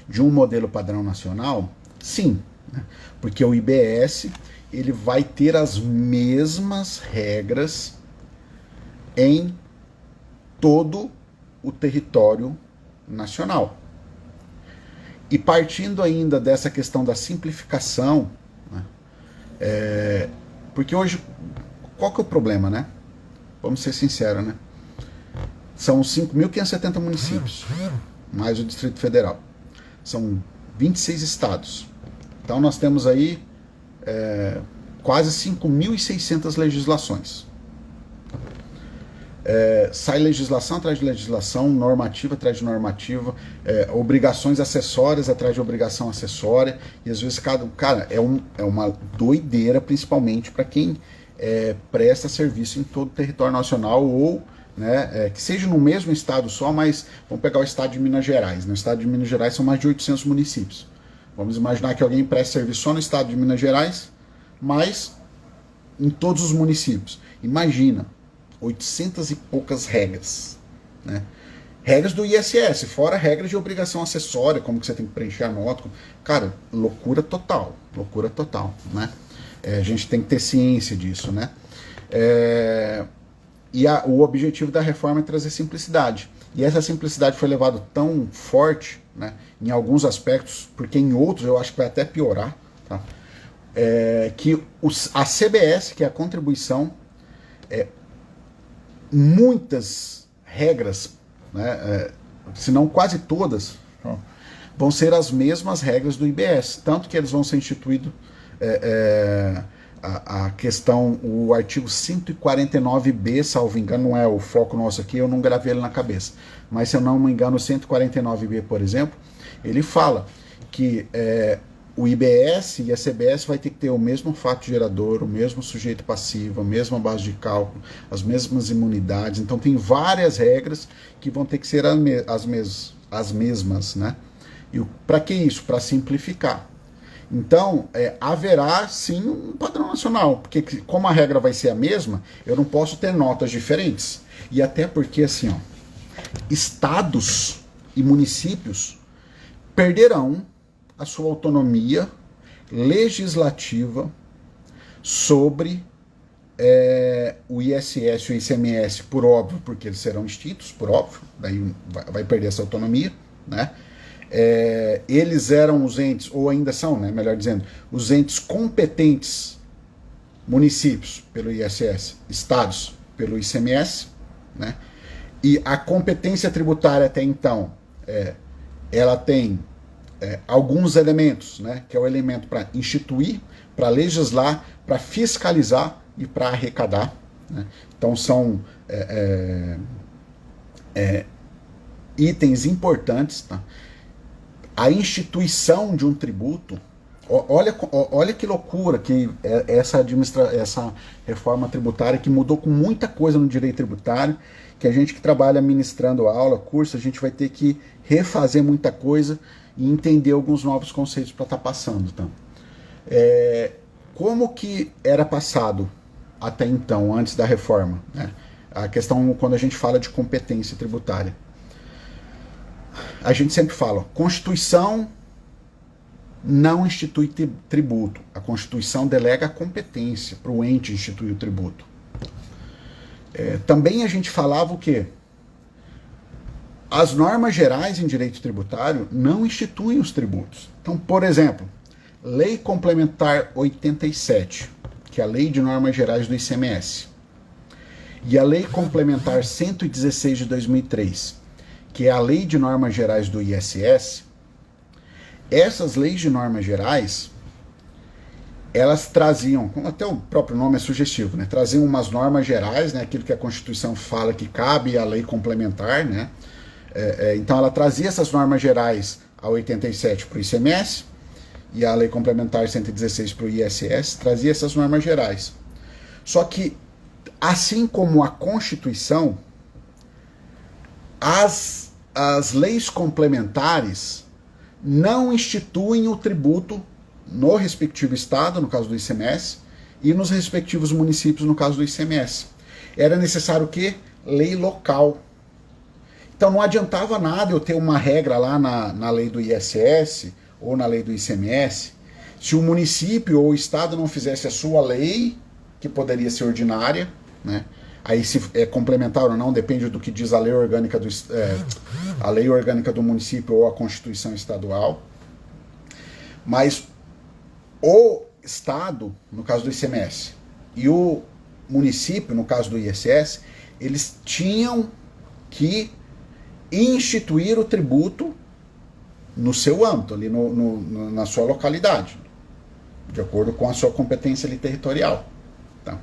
de um modelo padrão nacional, sim, né? Porque o IBS ele vai ter as mesmas regras em todo o território nacional. E partindo ainda dessa questão da simplificação, né, porque hoje, qual que é o problema, né? Vamos ser sinceros, né? São 5.570 municípios, mais o Distrito Federal. São 26 estados. Então nós temos aí quase 5.600 legislações. Sai legislação atrás de legislação, normativa atrás de normativa, obrigações acessórias atrás de obrigação acessória, e às vezes cara, é uma doideira, principalmente para quem presta serviço em todo o território nacional, ou né, que seja no mesmo estado só, mas vamos pegar o estado de Minas Gerais. No estado de Minas Gerais são mais de 800 municípios. Vamos imaginar que alguém presta serviço só no estado de Minas Gerais, mas em todos os municípios. Imagina, 800 e poucas regras, né? Regras do ISS, fora regras de obrigação acessória, como que você tem que preencher a nota. Cara, loucura total, né? A gente tem que ter ciência disso, né? E o objetivo da reforma é trazer simplicidade. E essa simplicidade foi levada tão forte, né, em alguns aspectos, porque em outros eu acho que vai até piorar, tá? Que a CBS, que é a contribuição, muitas regras, né, se não quase todas, vão ser as mesmas regras do IBS, tanto que eles vão ser instituídos, a questão, o artigo 149B, salvo engano, não é o foco nosso aqui, eu não gravei ele na cabeça, mas se eu não me engano, o 149B, por exemplo, ele fala que o IBS e a CBS vai ter que ter o mesmo fato gerador, o mesmo sujeito passivo, a mesma base de cálculo, as mesmas imunidades. Então tem várias regras que vão ter que ser as mesmas, né? E para que isso? Para simplificar. Então, haverá sim um padrão nacional, porque como a regra vai ser a mesma, eu não posso ter notas diferentes. E até porque, assim, ó, estados e municípios perderão a sua autonomia legislativa sobre o ISS e o ICMS, por óbvio, porque eles serão extintos, por óbvio, daí vai perder essa autonomia, né? Eles eram os entes, ou ainda são, né, melhor dizendo, os entes competentes, municípios pelo ISS, estados pelo ICMS, né? E a competência tributária até então, ela tem alguns elementos, né, que é o elemento para instituir, para legislar, para fiscalizar e para arrecadar, né? Então são itens importantes, tá? A instituição de um tributo, olha que loucura que essa reforma tributária que mudou com muita coisa no direito tributário, que a gente que trabalha ministrando aula, curso, a gente vai ter que refazer muita coisa e entender alguns novos conceitos para estar passando. Tá? Como que era passado até então, antes da reforma, né? A questão quando a gente fala de competência tributária. A gente sempre fala, Constituição não institui tributo. A Constituição delega a competência para o ente instituir o tributo. Também a gente falava o quê? As normas gerais em direito tributário não instituem os tributos. Então, por exemplo, Lei Complementar 87, que é a Lei de Normas Gerais do ICMS, e a Lei Complementar 116 de 2003, que é a Lei de Normas Gerais do ISS, essas leis de normas gerais, elas traziam, até o próprio nome é sugestivo, né? Traziam umas normas gerais, né? Aquilo que a Constituição fala que cabe à lei complementar, né? Então ela trazia essas normas gerais a 87 para o ICMS e a lei complementar 116 para o ISS, trazia essas normas gerais. Só que, assim como a Constituição, as leis complementares não instituem o tributo no respectivo estado, no caso do ICMS, e nos respectivos municípios, no caso do ICMS. Era necessário o quê? Lei local. Então não adiantava nada eu ter uma regra lá na lei do ISS ou na lei do ICMS, se o município ou o estado não fizesse a sua lei, que poderia ser ordinária, né? Aí se é complementar ou não, depende do que diz a lei orgânica do município ou a Constituição estadual. Mas o estado, no caso do ICMS, e o município, no caso do ISS, eles tinham que instituir o tributo no seu âmbito, ali na sua localidade, de acordo com a sua competência ali territorial. Tá?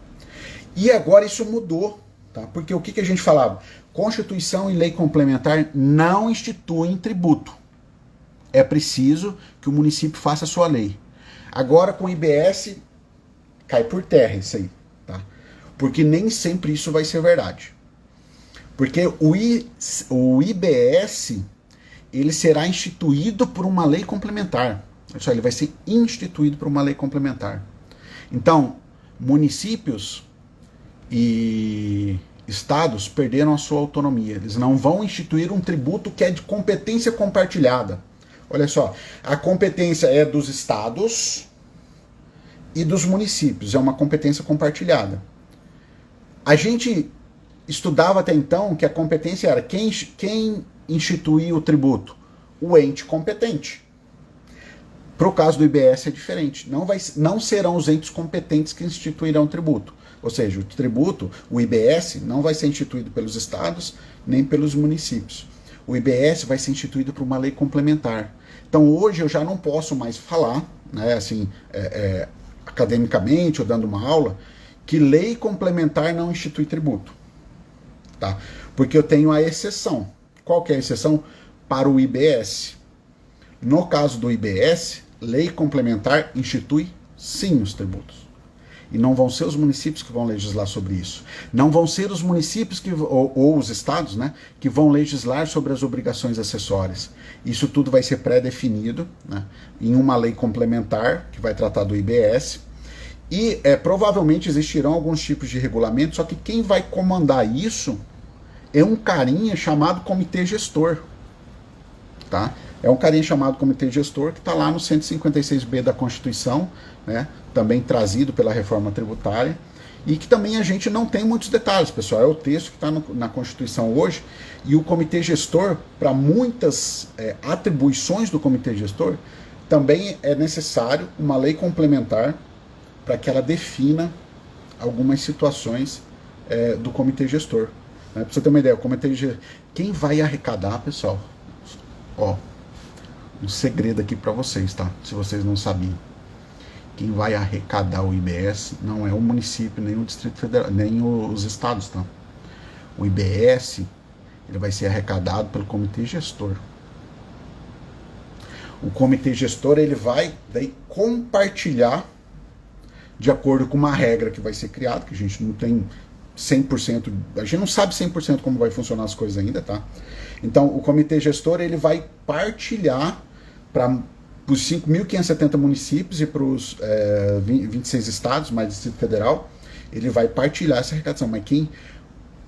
E agora isso mudou, tá? Porque o que a gente falava? Constituição e lei complementar não instituem tributo. É preciso que o município faça a sua lei. Agora com o IBS cai por terra isso aí, tá? Porque nem sempre isso vai ser verdade. Porque o IBS ele será instituído por uma lei complementar. Ele vai ser instituído por uma lei complementar. Então, municípios e estados perderam a sua autonomia. Eles não vão instituir um tributo que é de competência compartilhada. Olha só, a competência é dos estados e dos municípios, é uma competência compartilhada. A gente estudava até então que a competência era quem instituía o tributo? O ente competente. Para o caso do IBS é diferente. Não serão os entes competentes que instituirão o tributo. Ou seja, o tributo, o IBS, não vai ser instituído pelos estados nem pelos municípios. O IBS vai ser instituído por uma lei complementar. Então hoje eu já não posso mais falar, né, assim, academicamente ou dando uma aula, que lei complementar não institui tributo. Tá? Porque eu tenho a exceção. Qual que é a exceção? Para o IBS. No caso do IBS, lei complementar institui sim os tributos. E não vão ser os municípios que vão legislar sobre isso. Não vão ser os municípios ou os estados, né, que vão legislar sobre as obrigações acessórias. Isso tudo vai ser pré-definido, né, em uma lei complementar que vai tratar do IBS. E provavelmente existirão alguns tipos de regulamento, só que quem vai comandar isso é um carinha chamado comitê gestor. Tá? É um carinha chamado comitê gestor que está lá no 156B da Constituição, né, também trazido pela reforma tributária, e que também a gente não tem muitos detalhes, pessoal. É o texto que está na Constituição hoje, e o comitê gestor, para muitas atribuições do comitê gestor, também é necessário uma lei complementar para que ela defina algumas situações do comitê gestor. Né? Para você ter uma ideia, o comitê gestor, quem vai arrecadar, pessoal? Ó, um segredo aqui para vocês, tá? Se vocês não sabiam. Quem vai arrecadar o IBS não é o município, nem o Distrito Federal, nem os estados, tá? O IBS, ele vai ser arrecadado pelo comitê gestor. O comitê gestor, ele vai daí compartilhar de acordo com uma regra que vai ser criada, que a gente não tem 100%, a gente não sabe 100% como vai funcionar as coisas ainda, tá? Então, o comitê gestor, ele vai partilhar para os 5.570 municípios e para os 26 estados, mais Distrito Federal, ele vai partilhar essa arrecadação, mas quem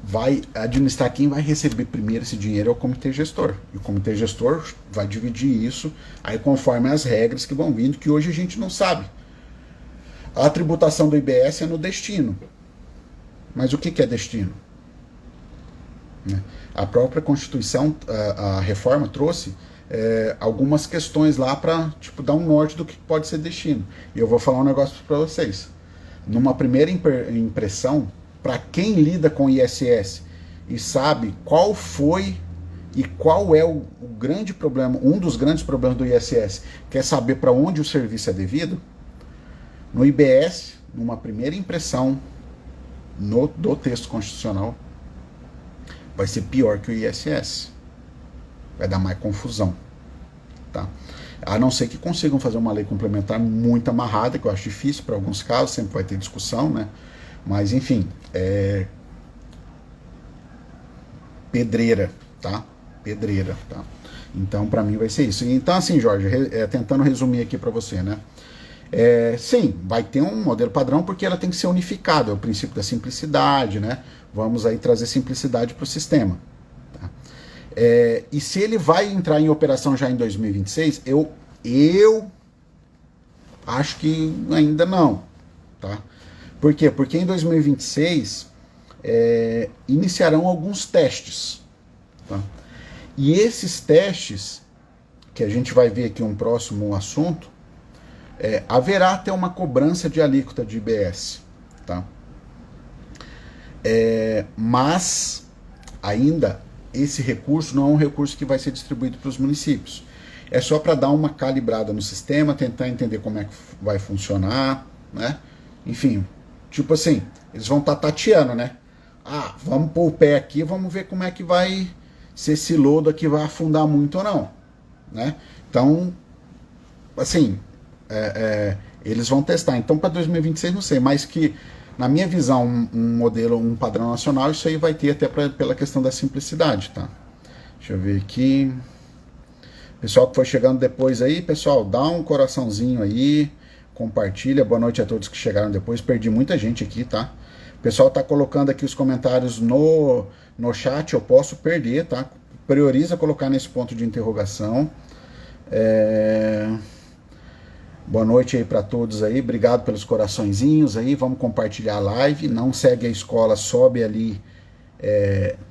vai administrar, quem vai receber primeiro esse dinheiro é o comitê gestor. E o comitê gestor vai dividir isso aí conforme as regras que vão vindo, que hoje a gente não sabe. A tributação do IBS é no destino. Mas o que é destino? A própria Constituição, a reforma trouxe algumas questões lá para dar um norte do que pode ser destino. E eu vou falar um negócio para vocês. Numa primeira impressão, para quem lida com ISS e sabe qual foi e qual é o grande problema, um dos grandes problemas do ISS, que é saber para onde o serviço é devido, no IBS, numa primeira impressão do texto constitucional, vai ser pior que o ISS. Vai dar mais confusão. Tá? A não ser que consigam fazer uma lei complementar muito amarrada, que eu acho difícil para alguns casos, sempre vai ter discussão, né? Mas, enfim, pedreira, tá? Pedreira, tá? Então, para mim vai ser isso. Então, assim, Jorge, tentando resumir aqui para você, né? Sim, vai ter um modelo padrão porque ela tem que ser unificada, é o princípio da simplicidade, né? Vamos aí trazer simplicidade para o sistema. Tá? E se ele vai entrar em operação já em 2026, eu acho que ainda não. Tá? Por quê? Porque em 2026 iniciarão alguns testes. Tá? E esses testes, que a gente vai ver aqui um próximo assunto, haverá até uma cobrança de alíquota de IBS, tá? Mas ainda esse recurso não é um recurso que vai ser distribuído para os municípios. É só para dar uma calibrada no sistema, tentar entender como é que vai funcionar, né? Enfim, tipo assim, eles vão estar tateando, né? Vamos pôr o pé aqui, vamos ver como é que vai, se esse lodo aqui vai afundar muito ou não, né? Então, assim, eles vão testar. Então, para 2026, não sei, mas que, na minha visão, um modelo, um padrão nacional, isso aí vai ter até pela questão da simplicidade, tá? Deixa eu ver aqui. Pessoal que foi chegando depois aí, pessoal, dá um coraçãozinho aí, compartilha. Boa noite a todos que chegaram depois. Perdi muita gente aqui, tá? O pessoal tá colocando aqui os comentários no chat, eu posso perder, tá? Prioriza colocar nesse ponto de interrogação. Boa noite aí para todos aí, obrigado pelos coraçõezinhos aí, vamos compartilhar a live, não segue a escola, sobe ali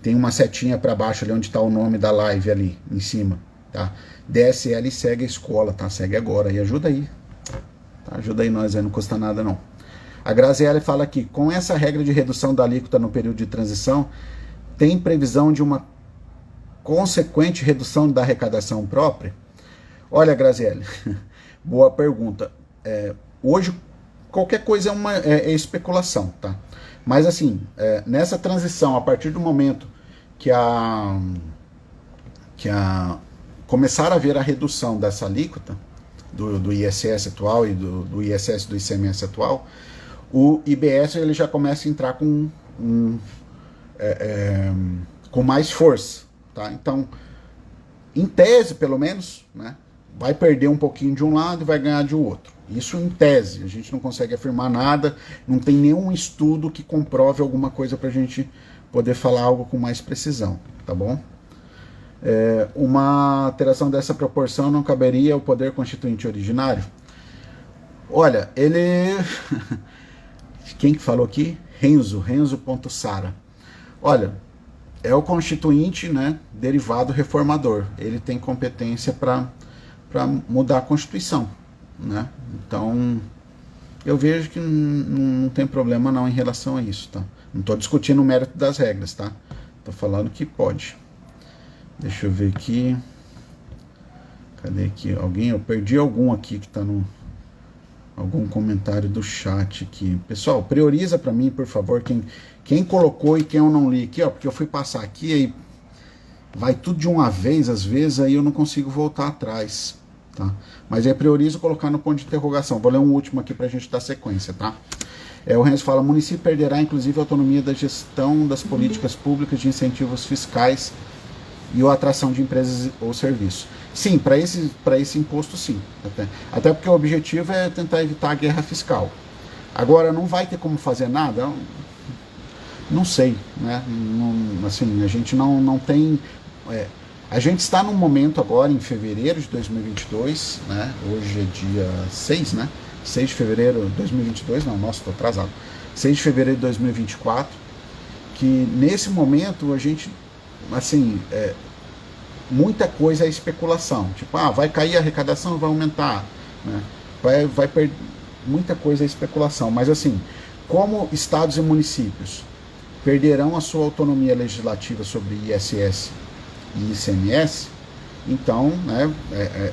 tem uma setinha para baixo ali onde está o nome da live ali em cima, tá? DSL e segue a escola, tá? Segue agora e ajuda aí, tá? Ajuda aí nós, aí não custa nada não. A Graziele fala aqui, com essa regra de redução da alíquota no período de transição, tem previsão de uma consequente redução da arrecadação própria? Olha, Graziele, boa pergunta. Hoje, qualquer coisa é especulação, tá? Mas assim, nessa transição, a partir do momento que começar a haver a redução dessa alíquota, do ISS atual e do ISS do ICMS atual, o IBS ele já começa a entrar com mais força, tá? Então, em tese, pelo menos, né, vai perder um pouquinho de um lado e vai ganhar de outro. Isso em tese, a gente não consegue afirmar nada, não tem nenhum estudo que comprove alguma coisa para a gente poder falar algo com mais precisão, tá bom? Uma alteração dessa proporção não caberia ao poder constituinte originário? Olha, ele... Quem que falou aqui? Renzo.Sara. Olha, é o constituinte, né, derivado reformador. Ele tem competência para mudar a Constituição, né? Então, eu vejo que não tem problema não em relação a isso, tá? Não estou discutindo o mérito das regras, tá? Estou falando que pode. Deixa eu ver aqui. Cadê aqui? Eu perdi algum aqui que está no... Algum comentário do chat aqui. Pessoal, prioriza para mim, por favor, quem colocou e quem eu não li aqui, ó, porque eu fui passar aqui e vai tudo de uma vez, às vezes, aí eu não consigo voltar atrás, tá? Mas aí priorizo colocar no ponto de interrogação. Vou ler um último aqui para a gente dar sequência, tá? O Renzo fala, o município perderá, inclusive, a autonomia da gestão das políticas públicas de incentivos fiscais e a atração de empresas ou serviços. Sim, para esse imposto sim. Até porque o objetivo é tentar evitar a guerra fiscal. Agora, não vai ter como fazer nada? Não sei, né? Assim, a gente não tem... a gente está num momento agora, em fevereiro de 2022, né? Hoje é dia 6, né? 6 de fevereiro de 2022, não, nossa, estou atrasado. 6 de fevereiro de 2024, que nesse momento a gente, assim, muita coisa é especulação. Tipo, vai cair a arrecadação, vai aumentar, né? Vai perder, muita coisa é especulação. Mas assim, como estados e municípios perderão a sua autonomia legislativa sobre ISS e ICMS, então, né,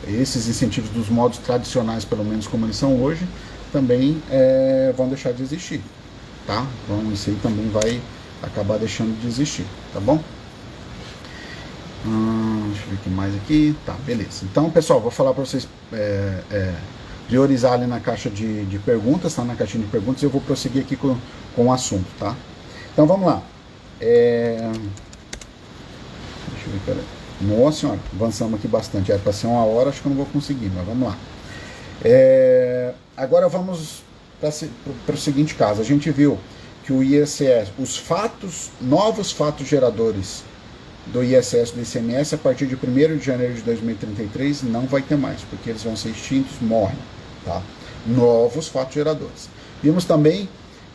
esses incentivos dos modos tradicionais, pelo menos como eles são hoje, também vão deixar de existir, tá? Então isso aí também vai acabar deixando de existir, tá bom? Deixa eu ver o que mais aqui. Tá, beleza. Então, pessoal, vou falar para vocês priorizar ali na caixa de perguntas, tá? Na caixinha de perguntas, eu vou prosseguir aqui com o assunto, tá? Então, vamos lá. Deixa eu ver, peraí. Nossa senhora, avançamos aqui bastante. Para ser 1 hora, acho que eu não vou conseguir, mas vamos lá. Agora vamos para o seguinte caso. A gente viu que o ISS, novos fatos geradores do ISS do ICMS, a partir de 1º de janeiro de 2033, não vai ter mais, porque eles vão ser extintos, morrem, tá? Novos fatos geradores. Vimos também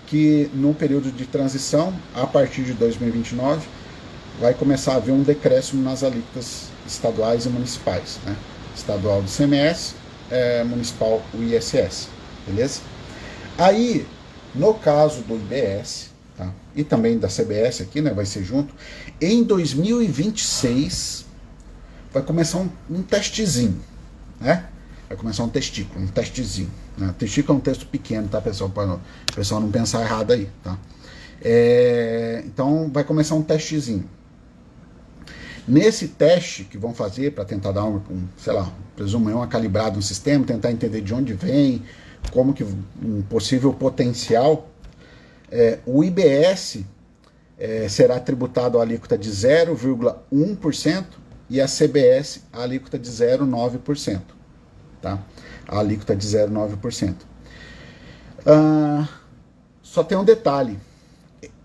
que no período de transição, a partir de 2029, vai começar a haver um decréscimo nas alíquotas estaduais e municipais, né? Estadual do ICMS, municipal o ISS, beleza? Aí, no caso do IBS, tá? E também da CBS aqui, né, vai ser junto, em 2026 vai começar um testezinho, né? Vai começar um testículo, um testezinho, né? Testículo é um texto pequeno, tá, pessoal? Para o pessoal não pensar errado aí, tá? Então vai começar um testezinho. Nesse teste que vão fazer para tentar dar sei lá, presumo uma calibrada no sistema, tentar entender de onde vem, como que um possível potencial, o IBS será tributado a alíquota de 0,1% e a CBS a alíquota de 0,9%, tá? A alíquota de 0,9%. Só tem um detalhe.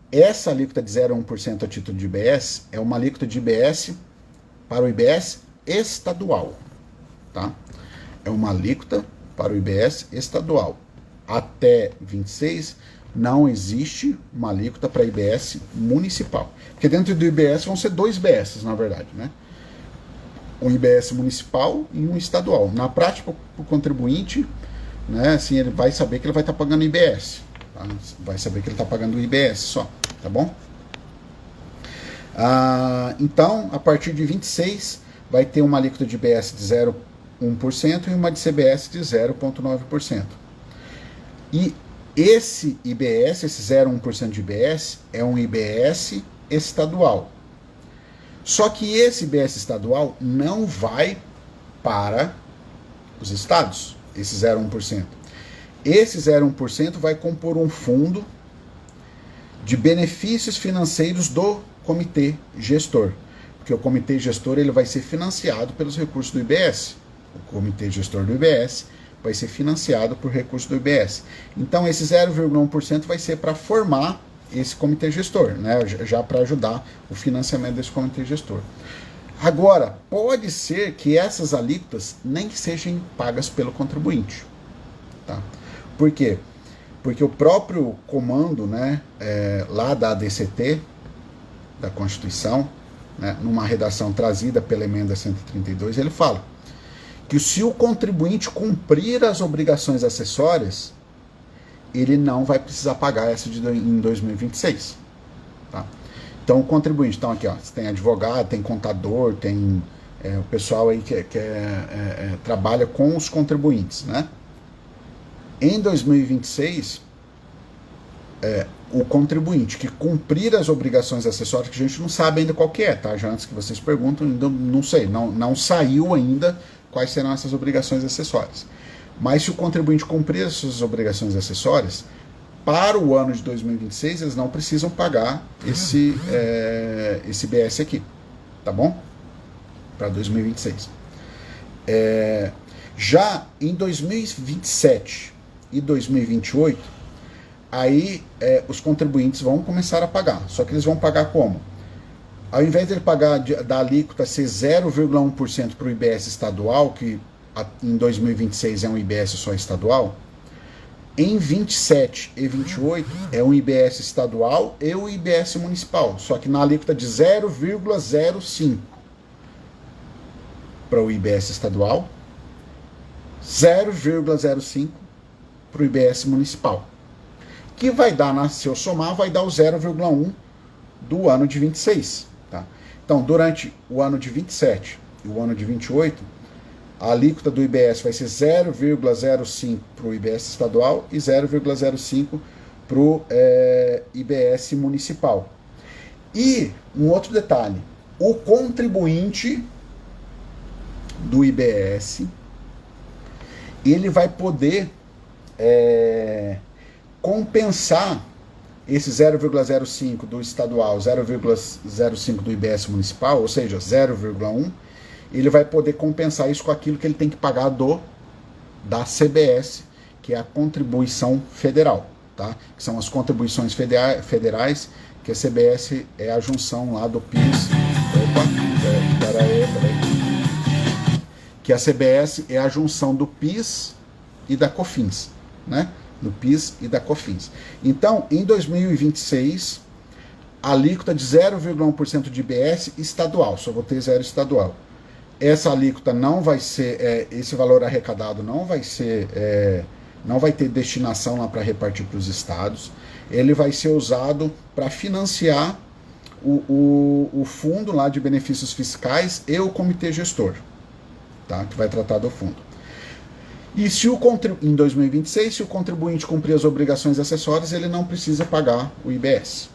Essa alíquota de 0,1% a título de IBS é uma alíquota de IBS para o IBS estadual, tá? É uma alíquota para o IBS estadual. Até 26, Não existe uma alíquota para IBS municipal. Porque dentro do IBS vão ser 2 IBS, na verdade, né? Um IBS municipal e um estadual. Na prática, o contribuinte, né, assim, ele vai saber que ele vai estar pagando IBS. Tá? Vai saber que ele está pagando o IBS só, tá bom? Então, a partir de 26, vai ter uma alíquota de IBS de 0,1% e uma de CBS de 0,9%. E esse IBS, esse 0,1% de IBS, é um IBS estadual. Só que esse IBS estadual não vai para os estados, esse 0,1%. Esse 0,1% vai compor um fundo de benefícios financeiros do comitê gestor. Porque o comitê gestor ele vai ser financiado pelos recursos do IBS. O comitê gestor do IBS vai ser financiado por recursos do IBS. Então esse 0,1% vai ser para formar esse comitê gestor, né? Já para ajudar o financiamento desse comitê gestor. Agora, pode ser que essas alíquotas nem sejam pagas pelo contribuinte. Tá? Por quê? Porque o próprio comando, né, lá da ADCT, da Constituição, né, numa redação trazida pela emenda 132, ele fala que se o contribuinte cumprir as obrigações acessórias, ele não vai precisar pagar essa em 2026. Tá? Então o contribuinte, então aqui ó, você tem advogado, tem contador, tem o pessoal aí que trabalha com os contribuintes, né? Em 2026, o contribuinte que cumprir as obrigações acessórias, que a gente não sabe ainda qual que é, tá? Já antes que vocês perguntam, ainda não sei, não saiu ainda quais serão essas obrigações acessórias. Mas se o contribuinte cumprir as suas obrigações acessórias, para o ano de 2026, eles não precisam pagar esse IBS aqui, tá bom? Para 2026. Já em 2027 e 2028, aí os contribuintes vão começar a pagar. Só que eles vão pagar como? Ao invés de ele pagar da alíquota ser 0,1% para o IBS estadual, que em 2026 é um IBS só estadual, em 27 e 28 é um IBS estadual e o IBS municipal, só que na alíquota de 0,05 para o IBS estadual, 0,05 para o IBS municipal, que vai dar, se eu somar, vai dar o 0,1 do ano de 26. Tá? Então, durante o ano de 27 e o ano de 28, a alíquota do IBS vai ser 0,05 para o IBS estadual e 0,05 para o IBS municipal. E um outro detalhe, o contribuinte do IBS, ele vai poder compensar esse 0,05 do estadual, 0,05 do IBS municipal, ou seja, 0,1, ele vai poder compensar isso com aquilo que ele tem que pagar da CBS, que é a contribuição federal, tá? Que são as contribuições federais, que a CBS é a junção lá do PIS. Que a CBS é a junção do PIS e da COFINS, né? Do PIS e da COFINS. Então, em 2026, a alíquota de 0,1% de IBS estadual, só vou ter 0 estadual. Essa alíquota não vai ser, esse valor arrecadado não vai ser, não vai ter destinação lá para repartir para os estados. Ele vai ser usado para financiar o fundo lá de benefícios fiscais e o comitê gestor, tá? Que vai tratar do fundo. E se em 2026, se o contribuinte cumprir as obrigações acessórias, ele não precisa pagar o IBS.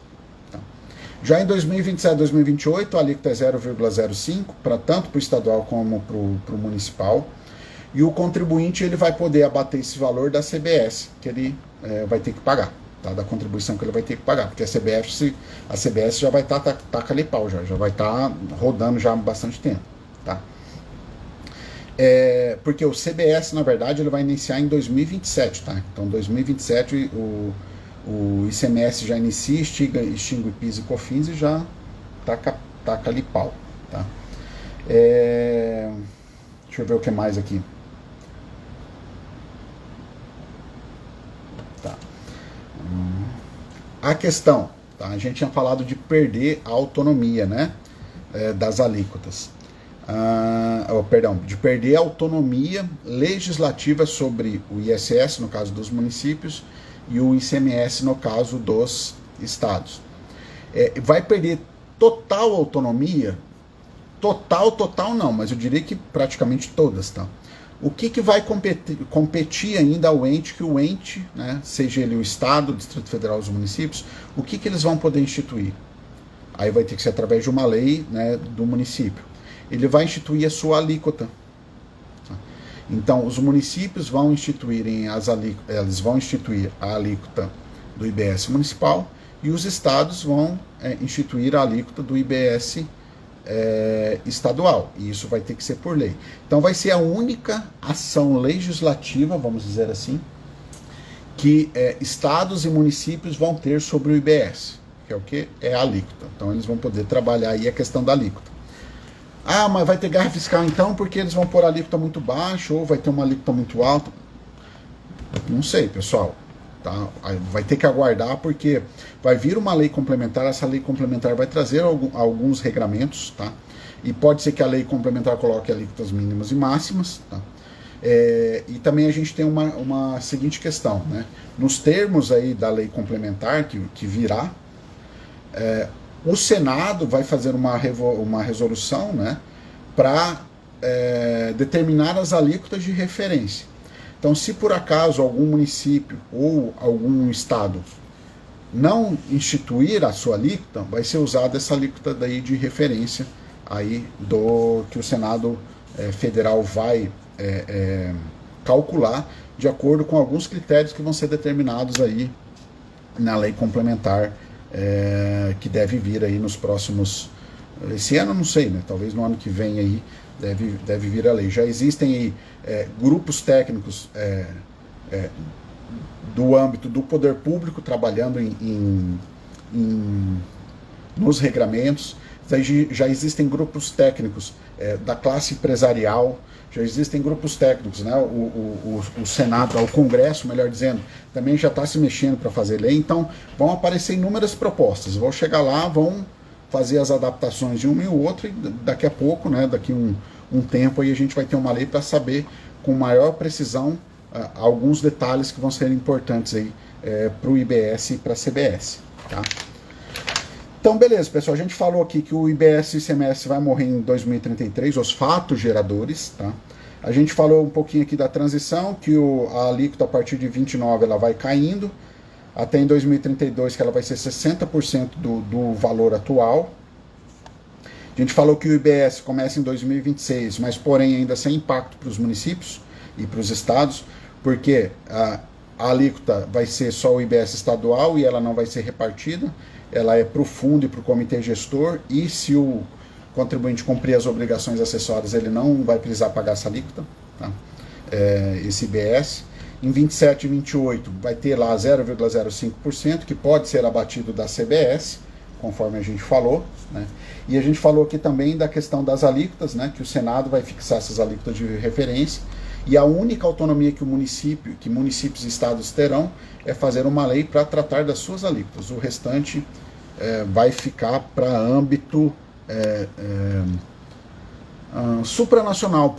Tá? Já em 2027 e 2028, a alíquota é 0,05, tanto para o estadual como para o municipal. E o contribuinte ele vai poder abater esse valor da CBS, que ele vai ter que pagar, tá? Da contribuição que ele vai ter que pagar, porque a CBS já vai estar taca ali pau, já vai estar rodando já há bastante tempo. Tá? Porque o CBS, na verdade, ele vai iniciar em 2027, tá? Então, 2027, o ICMS já inicia, extingue PIS e COFINS e já taca ali pau, tá? Deixa eu ver o que mais aqui. Tá. a questão, tá? A gente tinha falado de perder a autonomia, né, das alíquotas. Perdão, de perder a autonomia legislativa sobre o ISS, no caso dos municípios, e o ICMS, no caso dos estados. Vai perder total autonomia? Total não, mas eu diria que praticamente todas, tá? O que vai competir ainda ao ente, que o ente, né, seja ele o Estado, o Distrito Federal, os municípios, o que eles vão poder instituir? Aí vai ter que ser através de uma lei, né, do município. Ele vai instituir a sua alíquota. Então, os municípios vão instituírem eles vão instituir a alíquota do IBS municipal e os estados vão instituir a alíquota do IBS estadual, e isso vai ter que ser por lei. Então vai ser a única ação legislativa, vamos dizer assim, que estados e municípios vão ter sobre o IBS, que é o que? É a alíquota. Então eles vão poder trabalhar aí a questão da alíquota. Ah, mas vai ter guerra fiscal então porque eles vão pôr a alíquota muito baixa ou vai ter uma alíquota muito alta? Não sei, pessoal. Tá? Vai ter que aguardar porque vai vir uma lei complementar, essa lei complementar vai trazer alguns regramentos, tá? E pode ser que a lei complementar coloque alíquotas mínimas e máximas, tá? E também a gente tem uma seguinte questão, né? Nos termos aí da lei complementar que virá, o Senado vai fazer uma resolução, né, para determinar as alíquotas de referência. Então, se por acaso algum município ou algum estado não instituir a sua alíquota, vai ser usada essa alíquota daí de referência aí que o Senado Federal vai calcular de acordo com alguns critérios que vão ser determinados aí na lei complementar que deve vir aí nos próximos... Esse ano não sei, né? Talvez no ano que vem aí deve vir a lei. Já existem aí grupos técnicos do âmbito do poder público trabalhando nos regramentos. Já existem grupos técnicos da classe empresarial, já existem grupos técnicos, né? O Senado, o Congresso, melhor dizendo, também já está se mexendo para fazer lei. Então vão aparecer inúmeras propostas. Vão chegar lá, vão fazer as adaptações de uma e outra, e daqui a pouco, né, daqui um tempo, aí a gente vai ter uma lei para saber com maior precisão alguns detalhes que vão ser importantes aí para o IBS e para a CBS. Tá? Então, beleza, pessoal, a gente falou aqui que o IBS e o ICMS vai morrer em 2033, os fatos geradores. Tá? A gente falou um pouquinho aqui da transição, que a alíquota a partir de 29 ela vai caindo, até em 2032, que ela vai ser 60% do valor atual. A gente falou que o IBS começa em 2026, mas porém ainda sem impacto para os municípios e para os estados, porque a alíquota vai ser só o IBS estadual e ela não vai ser repartida, ela é para o fundo e para o comitê gestor, e se o contribuinte cumprir as obrigações acessórias, ele não vai precisar pagar essa alíquota, tá? Esse IBS. Em 27 e 28 vai ter lá 0,05%, que pode ser abatido da CBS, conforme a gente falou, né? E a gente falou aqui também da questão das alíquotas, né? Que o Senado vai fixar essas alíquotas de referência, e a única autonomia que municípios e estados terão é fazer uma lei para tratar das suas alíquotas. O restante vai ficar para âmbito supranacional.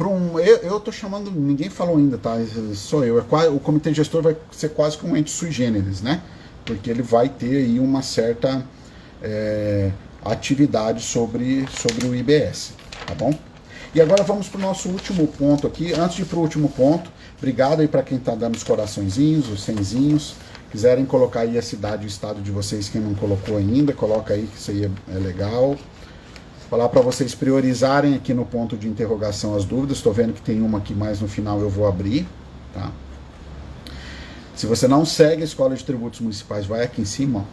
Eu estou chamando, ninguém falou ainda, tá? Sou eu. O comitê gestor vai ser quase que um ente sui generis, né? Porque ele vai ter aí uma certa atividade sobre o IBS, tá bom? E agora vamos para o nosso último ponto aqui. Antes de ir para o último ponto, obrigado aí para quem está dando os coraçõezinhos, os cenzinhos. Quiserem colocar aí a cidade e o estado de vocês, quem não colocou ainda, coloca aí que isso aí é legal. Falar para vocês priorizarem aqui no ponto de interrogação as dúvidas. Estou vendo que tem uma aqui mais no final, eu vou abrir, tá? Se você não segue a Escola de Tributos Municipais, vai aqui em cima, ó.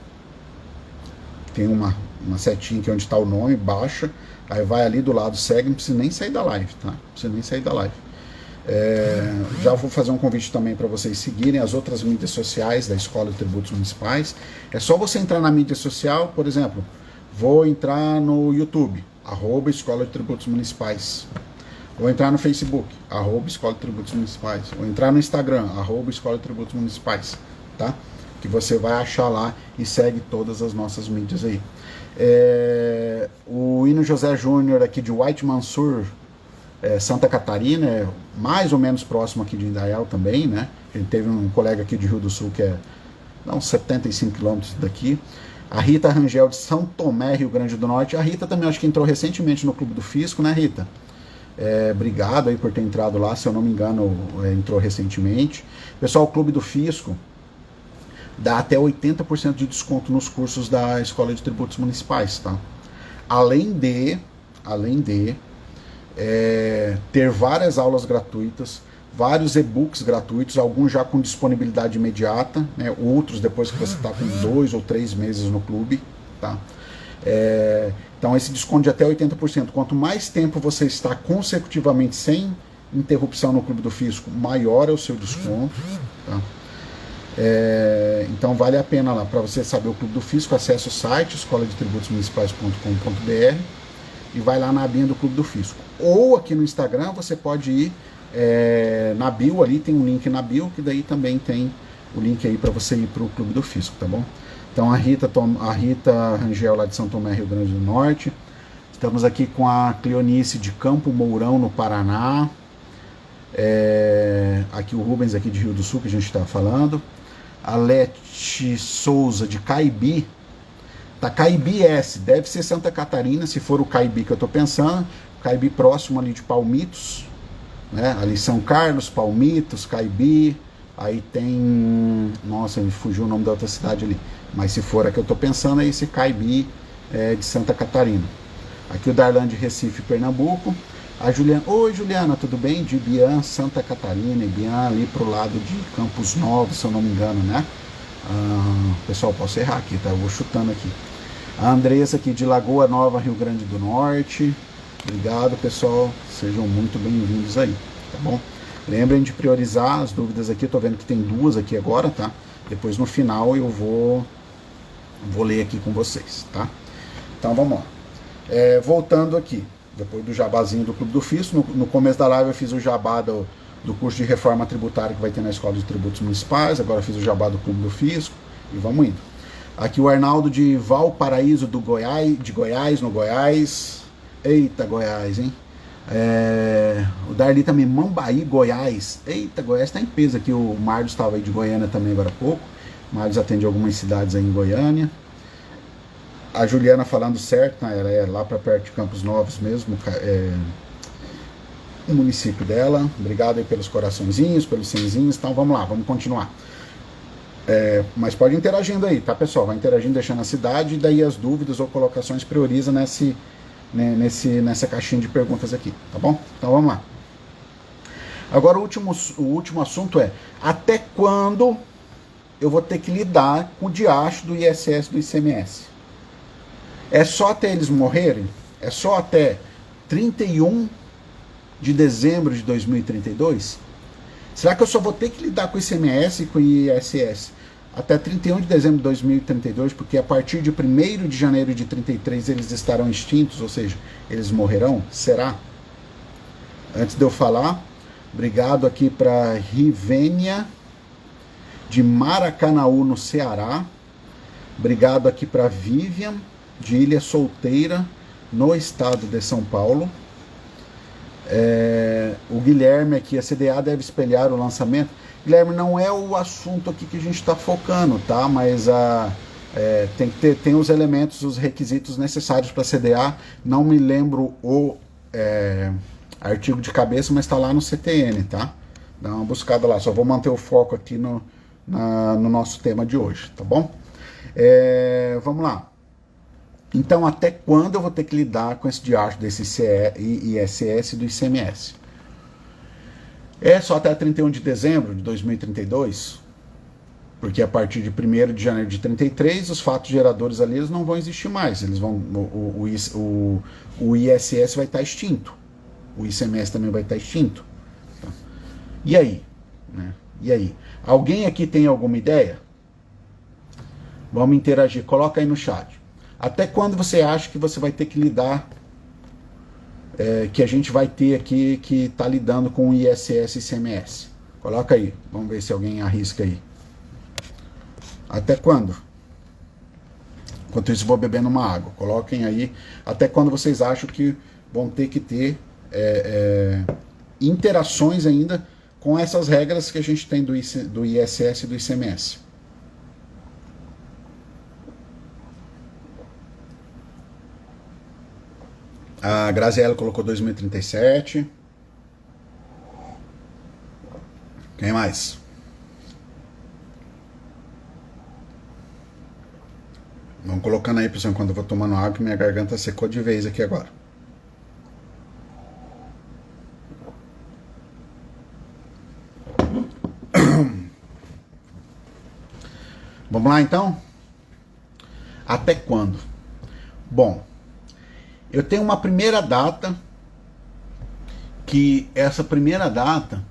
Tem uma setinha aqui onde está o nome, baixa, aí vai ali do lado, segue, não precisa nem sair da live, tá? Não precisa nem sair da live. Já vou fazer um convite também para vocês seguirem as outras mídias sociais da Escola de Tributos Municipais. É só você entrar na mídia social, por exemplo, vou entrar no YouTube, @Escola de Tributos Municipais. Vou entrar no Facebook, @Escola de Tributos Municipais. Vou entrar no Instagram, @Escola de Tributos Municipais, tá? que você vai achar lá e segue todas as nossas mídias aí. O Hino José Júnior aqui de White Mansur, Santa Catarina, mais ou menos próximo aqui de Indaial também, né? A gente teve um colega aqui de Rio do Sul que é uns 75 quilômetros daqui. A Rita Rangel de São Tomé, Rio Grande do Norte. A Rita também acho que entrou recentemente no Clube do Fisco, né, Rita? Obrigado aí por ter entrado lá, se eu não me engano, entrou recentemente. Pessoal, o Clube do Fisco dá até 80% de desconto nos cursos da Escola de Tributos Municipais, tá? Além de ter várias aulas gratuitas, vários e-books gratuitos, alguns já com disponibilidade imediata, né? Outros depois que você está com 2 ou 3 meses no clube, tá? Então esse desconto de até 80%, quanto mais tempo você está consecutivamente sem interrupção no Clube do Fisco, maior é o seu desconto, tá? Então vale a pena lá. Para você saber o Clube do Fisco, acesse o site escoladetributos-municipais.com.br e vai lá na abinha do Clube do Fisco. Ou aqui no Instagram você pode ir na bio, ali tem um link na bio, que daí também tem o link aí para você ir para o Clube do Fisco, tá bom? Então a Rita Rangel lá de São Tomé, Rio Grande do Norte. Estamos aqui com a Cleonice de Campo Mourão, no Paraná. Aqui o Rubens aqui de Rio do Sul, que a gente está falando. A Lete Souza de Caibi. Tá, Caibi S, deve ser Santa Catarina, se for o Caibi que eu estou pensando. Caibi próximo ali de Palmitos, né? Ali São Carlos, Palmitos, Caibi. Aí tem... Nossa, me fugiu o nome da outra cidade ali. Mas se for a que eu estou pensando, é esse Caibi de Santa Catarina. Aqui o Darlan de Recife, Pernambuco. A Juliana... Oi, Juliana, tudo bem? De Ibiã, Santa Catarina. Ibiã ali pro lado de Campos Novos, se eu não me engano, né? Pessoal, posso errar aqui, tá? Eu vou chutando aqui. A Andressa aqui de Lagoa Nova, Rio Grande do Norte. Obrigado, pessoal. Sejam muito bem-vindos aí, tá bom? Lembrem de priorizar as dúvidas aqui. Eu tô vendo que tem 2 aqui agora, tá? Depois no final eu vou ler aqui com vocês, tá? Então vamos lá. Voltando aqui, depois do jabazinho do Clube do Fisco, no começo da live eu fiz o jabá do curso de reforma tributária que vai ter na Escola de Tributos Municipais. Agora eu fiz o jabá do Clube do Fisco e vamos indo. Aqui o Arnaldo de Valparaíso de Goiás, no Goiás. Eita, Goiás, hein? O Darli também, Mambaí, Goiás. Eita, Goiás tá em peso aqui. O Marlos estava aí de Goiânia também agora há pouco. O Marlos atende algumas cidades aí em Goiânia. A Juliana falando certo, né? Ela é lá para perto de Campos Novos mesmo, o município dela. Obrigado aí pelos coraçõezinhos, pelos cenzinhos. Então vamos lá, vamos continuar. Mas pode ir interagindo aí, tá, pessoal? Vai interagindo, deixando a cidade, e daí as dúvidas ou colocações prioriza nessa caixinha de perguntas aqui, tá bom? Então vamos lá. Agora o último assunto é: até quando eu vou ter que lidar com o diacho do ISS do ICMS? É só até eles morrerem? É só até 31 de dezembro de 2032? Será que eu só vou ter que lidar com o ICMS e com o ISS até 31 de dezembro de 2032, porque a partir de 1º de janeiro de 33 eles estarão extintos, ou seja, eles morrerão? Será? Antes de eu falar, obrigado aqui para Rivênia de Maracanaú, no Ceará. Obrigado aqui para Vivian de Ilha Solteira, no estado de São Paulo. O Guilherme aqui, a CDA deve espelhar o lançamento. Guilherme, não é o assunto aqui que a gente está focando, tá? Mas tem os elementos, os requisitos necessários para a CDA. Não me lembro o artigo de cabeça, mas está lá no CTN, tá? Dá uma buscada lá. Só vou manter o foco aqui no nosso tema de hoje, tá bom? Vamos lá. Então, até quando eu vou ter que lidar com esse diacho desse ISS e do ICMS? É só até 31 de dezembro de 2032? Porque a partir de 1º de janeiro de 33, os fatos geradores ali eles não vão existir mais. Eles vão, o ISS vai estar extinto. O ICMS também vai estar extinto. Tá? E aí? Né? E aí? Alguém aqui tem alguma ideia? Vamos interagir. Coloca aí no chat. Até quando você acha que você vai ter que lidar, que a gente vai ter aqui que está lidando com o ISS e ICMS? Coloca aí, vamos ver se alguém arrisca aí. Até quando? Enquanto isso, vou bebendo uma água. Coloquem aí até quando vocês acham que vão ter que ter interações ainda com essas regras que a gente tem do ISS e do ICMS. A Graziella colocou 2037. Quem mais? Vamos colocando aí, pessoal, enquanto eu vou tomando água, que minha garganta secou de vez aqui agora. Vamos lá, então? Até quando? Bom, eu tenho uma primeira data, que essa primeira data,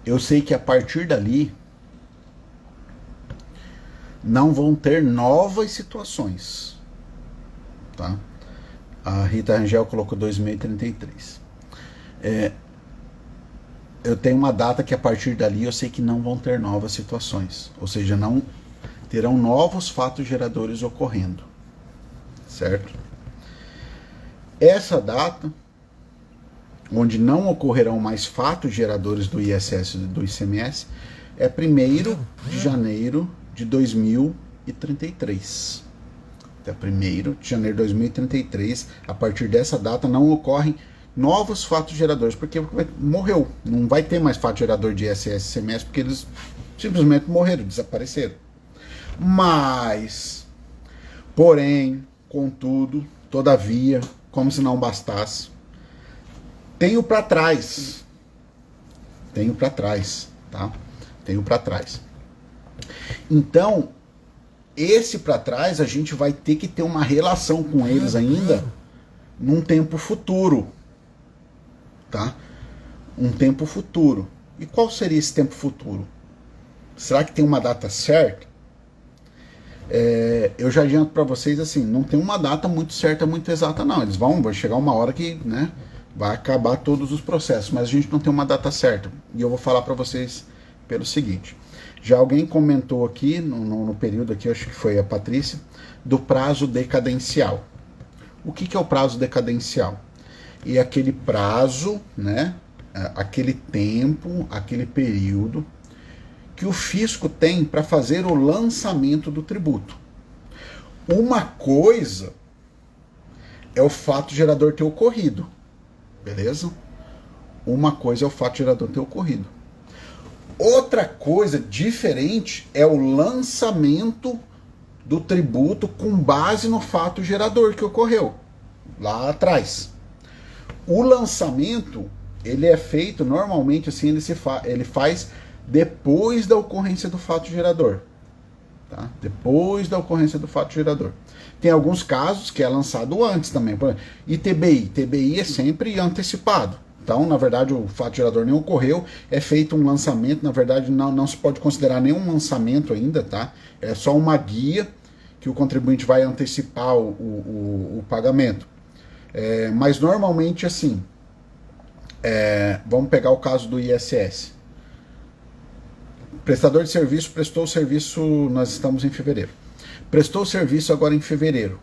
eu sei que a partir dali, não vão ter novas situações, tá? A Rita Rangel colocou 2033. Eu tenho uma data que a partir dali eu sei que não vão ter novas situações, ou seja, não terão novos fatos geradores ocorrendo, certo? Essa data, onde não ocorrerão mais fatos geradores do ISS e do ICMS, é 1º de janeiro de 2033. Até 1º de janeiro de 2033, a partir dessa data não ocorrem novos fatos geradores, porque morreu, não vai ter mais fato gerador de ISS e ICMS, porque eles simplesmente morreram, desapareceram. Mas, porém, contudo, todavia, como se não bastasse, tenho para trás, tá? Tenho para trás. Então, esse para trás a gente vai ter que ter uma relação com eles ainda num tempo futuro, tá? Um tempo futuro. E qual seria esse tempo futuro? Será que tem uma data certa? Eu já adianto para vocês assim, não tem uma data muito certa, muito exata não. Eles vai chegar uma hora que, né, vai acabar todos os processos, mas a gente não tem uma data certa. E eu vou falar para vocês pelo seguinte. Já alguém comentou aqui, no período aqui, acho que foi a Patrícia, do prazo decadencial. O que é o prazo decadencial? É aquele prazo, né, aquele tempo, aquele período que o fisco tem para fazer o lançamento do tributo. Uma coisa é o fato gerador ter ocorrido, beleza? Uma coisa é o fato gerador ter ocorrido. Outra coisa diferente é o lançamento do tributo com base no fato gerador que ocorreu lá atrás. O lançamento, ele é feito normalmente assim, ele faz depois da ocorrência do fato gerador, tá? Depois da ocorrência do fato gerador. Tem alguns casos que é lançado antes também. Por exemplo, TBI é sempre antecipado. Então, na verdade, o fato gerador nem ocorreu, é feito um lançamento, na verdade não se pode considerar nenhum lançamento ainda, tá? É só uma guia que o contribuinte vai antecipar o pagamento. Mas normalmente assim, vamos pegar o caso do ISS. Prestador de serviço prestou o serviço, nós estamos em fevereiro. Prestou o serviço agora em fevereiro.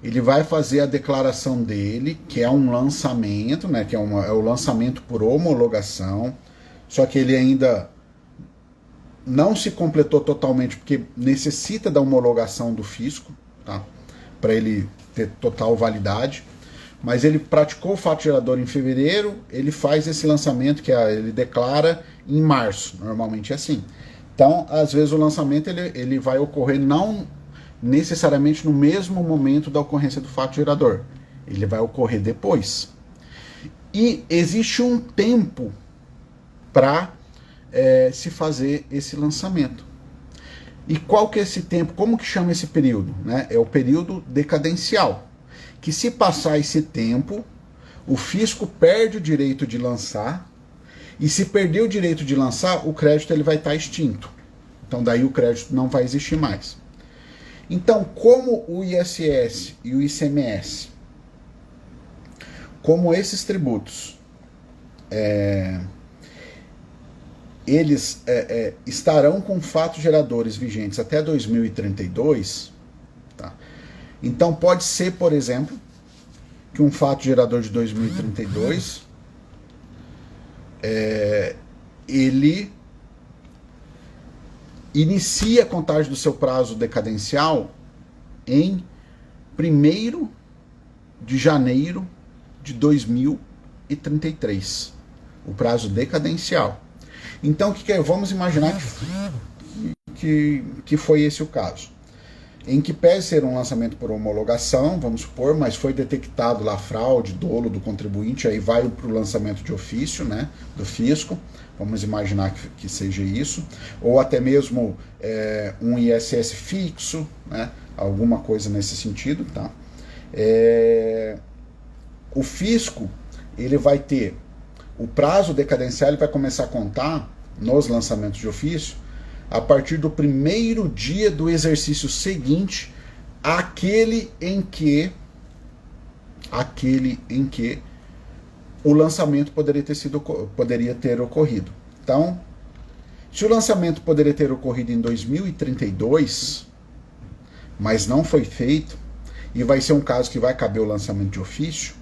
Ele vai fazer a declaração dele, que é um lançamento, né, que é o lançamento por homologação, só que ele ainda não se completou totalmente, porque necessita da homologação do fisco, tá, para ele ter total validade. Mas ele praticou o fato gerador em fevereiro, ele faz esse lançamento, que ele declara em março, normalmente é assim. Então, às vezes o lançamento ele vai ocorrer não necessariamente no mesmo momento da ocorrência do fato gerador, ele vai ocorrer depois. E existe um tempo para se fazer esse lançamento. E qual que é esse tempo? Como que chama esse período? Né? É o período decadencial. Que se passar esse tempo, o fisco perde o direito de lançar, e se perder o direito de lançar, o crédito ele vai estar extinto. Então daí o crédito não vai existir mais. Então, como o ISS e o ICMS, como esses tributos, eles estarão com fatos geradores vigentes até 2032, tá? Então pode ser, por exemplo, que um fato gerador de 2032 ele inicia a contagem do seu prazo decadencial em 1º de janeiro de 2033, o prazo decadencial. Então, vamos imaginar que foi esse o caso. Em que pese ser um lançamento por homologação, vamos supor, mas foi detectado lá fraude, dolo do contribuinte, aí vai para o lançamento de ofício, né, do fisco, vamos imaginar que seja isso, ou até mesmo um ISS fixo, né, alguma coisa nesse sentido, tá? O fisco, ele vai ter o prazo decadencial, ele vai começar a contar nos lançamentos de ofício a partir do 1º dia do exercício seguinte àquele em que o lançamento poderia ter ocorrido. Então, se o lançamento poderia ter ocorrido em 2032, mas não foi feito, e vai ser um caso que vai caber o lançamento de ofício,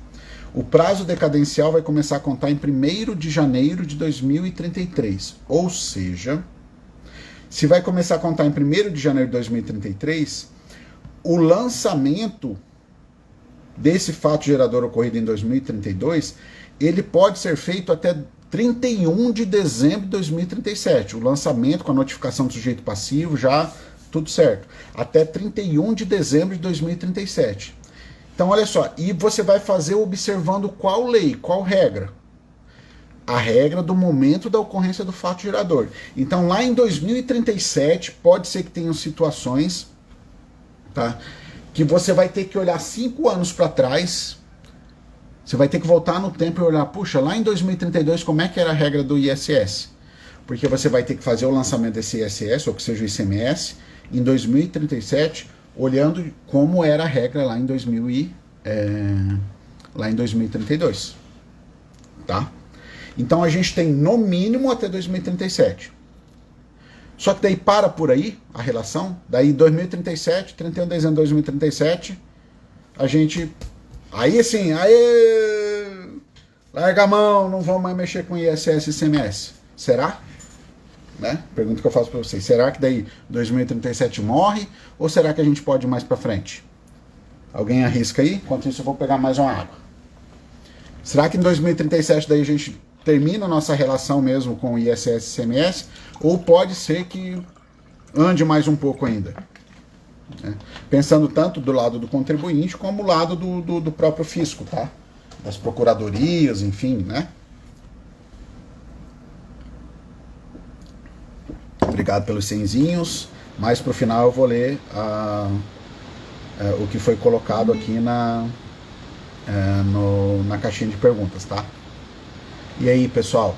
o prazo decadencial vai começar a contar em 1º de janeiro de 2033. Ou seja, se vai começar a contar em 1º de janeiro de 2033, o lançamento desse fato gerador ocorrido em 2032, ele pode ser feito até 31 de dezembro de 2037. O lançamento com a notificação do sujeito passivo, já tudo certo. Até 31 de dezembro de 2037. Então, olha só, e você vai fazer observando qual lei, qual regra? A regra do momento da ocorrência do fato gerador. Então, lá em 2037, pode ser que tenham situações, tá, que você vai ter que olhar 5 anos para trás, você vai ter que voltar no tempo e olhar, puxa, lá em 2032, como é que era a regra do ISS? Porque você vai ter que fazer o lançamento desse ISS, ou que seja o ICMS, em 2037, olhando como era a regra lá em 2032, tá? Então a gente tem no mínimo até 2037. Só que daí para por aí a relação, daí 2037, 31 de dezembro de 2037, a gente, aí sim, aí larga a mão, não vamos mais mexer com ISS e ICMS. Será? Né? Pergunta que eu faço para vocês. Será que daí 2037 morre? Ou será que a gente pode ir mais para frente? Alguém arrisca aí? Enquanto isso eu vou pegar mais uma água. Será que em 2037 daí a gente termina a nossa relação mesmo com o ISS e ICMS? Ou pode ser que ande mais um pouco ainda? Né? Pensando tanto do lado do contribuinte como do lado do próprio fisco, tá? Das procuradorias, enfim, né? Obrigado pelos cenzinhos. Mais pro final eu vou ler o que foi colocado aqui na caixinha de perguntas, tá? E aí, pessoal,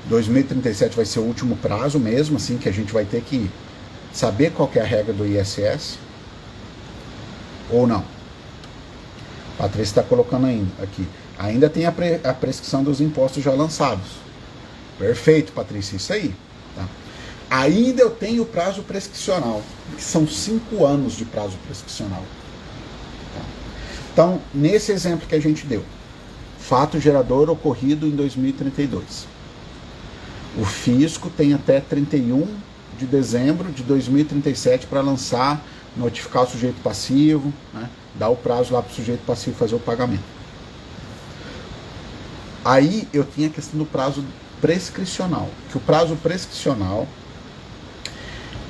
2037 vai ser o último prazo mesmo, assim, que a gente vai ter que saber qual que é a regra do ISS ou não. Patrícia está colocando aqui. Ainda tem a prescrição dos impostos já lançados. Perfeito, Patrícia, isso aí. Tá? Ainda eu tenho o prazo prescricional, que são 5 anos de prazo prescricional. Tá? Então, nesse exemplo que a gente deu, fato gerador ocorrido em 2032. O fisco tem até 31 de dezembro de 2037 para lançar, notificar o sujeito passivo, né? Dar o prazo lá para o sujeito passivo fazer o pagamento. Aí eu tinha a questão do prazo prescricional, que o prazo prescricional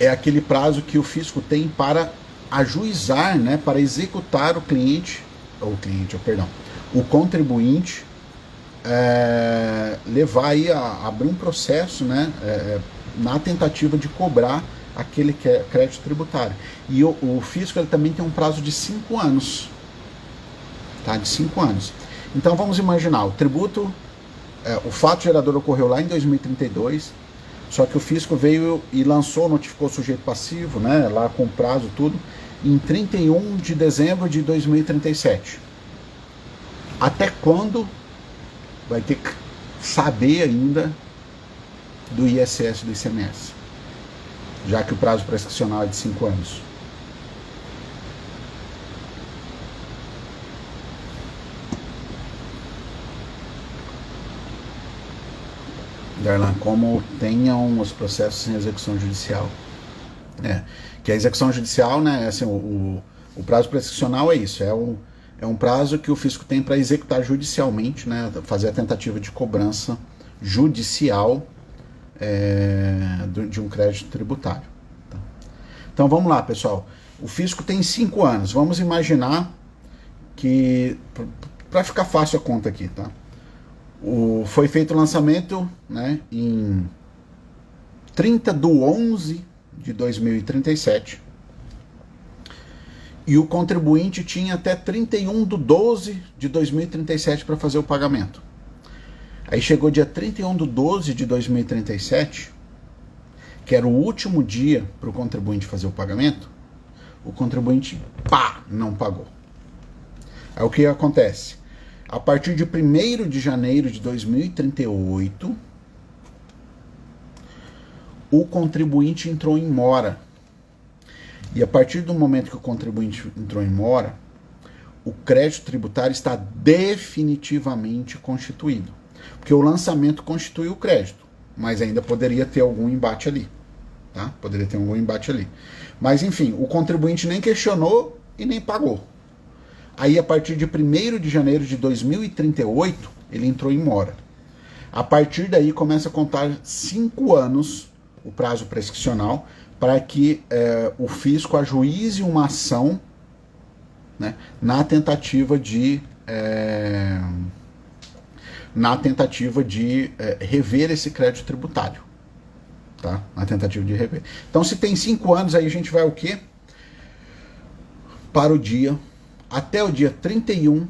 é aquele prazo que o fisco tem para ajuizar, né, para executar o contribuinte, levar aí a abrir um processo, né, na tentativa de cobrar aquele crédito tributário. E o fisco ele também tem um prazo de 5 anos, tá? De 5 anos. Então vamos imaginar, o tributo, o fato gerador ocorreu lá em 2032, só que o fisco veio e notificou o sujeito passivo, né, lá com prazo tudo, em 31 de dezembro de 2037. Até quando vai ter que saber ainda do ISS e do ICMS, já que o prazo prescricional é de 5 anos. Darlan, como tenham os processos em execução judicial. Que a execução judicial, né, assim, o prazo prescricional é isso, é um prazo que o fisco tem para executar judicialmente, né, fazer a tentativa de cobrança judicial de um crédito tributário. Tá? Então vamos lá, pessoal. O fisco tem 5 anos. Vamos imaginar que, para ficar fácil a conta aqui, tá? Foi feito o lançamento, né, em 30/11/2037 e o contribuinte tinha até 31/12/2037 para fazer o pagamento. Aí chegou dia 31/12/2037, que era o último dia para o contribuinte fazer o pagamento, o contribuinte, não pagou. Aí o que acontece? A partir de 1º de janeiro de 2038, o contribuinte entrou em mora. E a partir do momento que o contribuinte entrou em mora, o crédito tributário está definitivamente constituído. Porque o lançamento constitui o crédito, mas ainda poderia ter algum embate ali. Tá? Poderia ter algum embate ali. Mas enfim, o contribuinte nem questionou e nem pagou. Aí, a partir de 1º de janeiro de 2038, ele entrou em mora. A partir daí, começa a contar 5 anos o prazo prescricional para que o fisco ajuize uma ação, né, na tentativa de rever esse crédito tributário. Tá? Na tentativa de rever. Então, se tem 5 anos, aí a gente vai o quê? Para o dia... Até o dia 31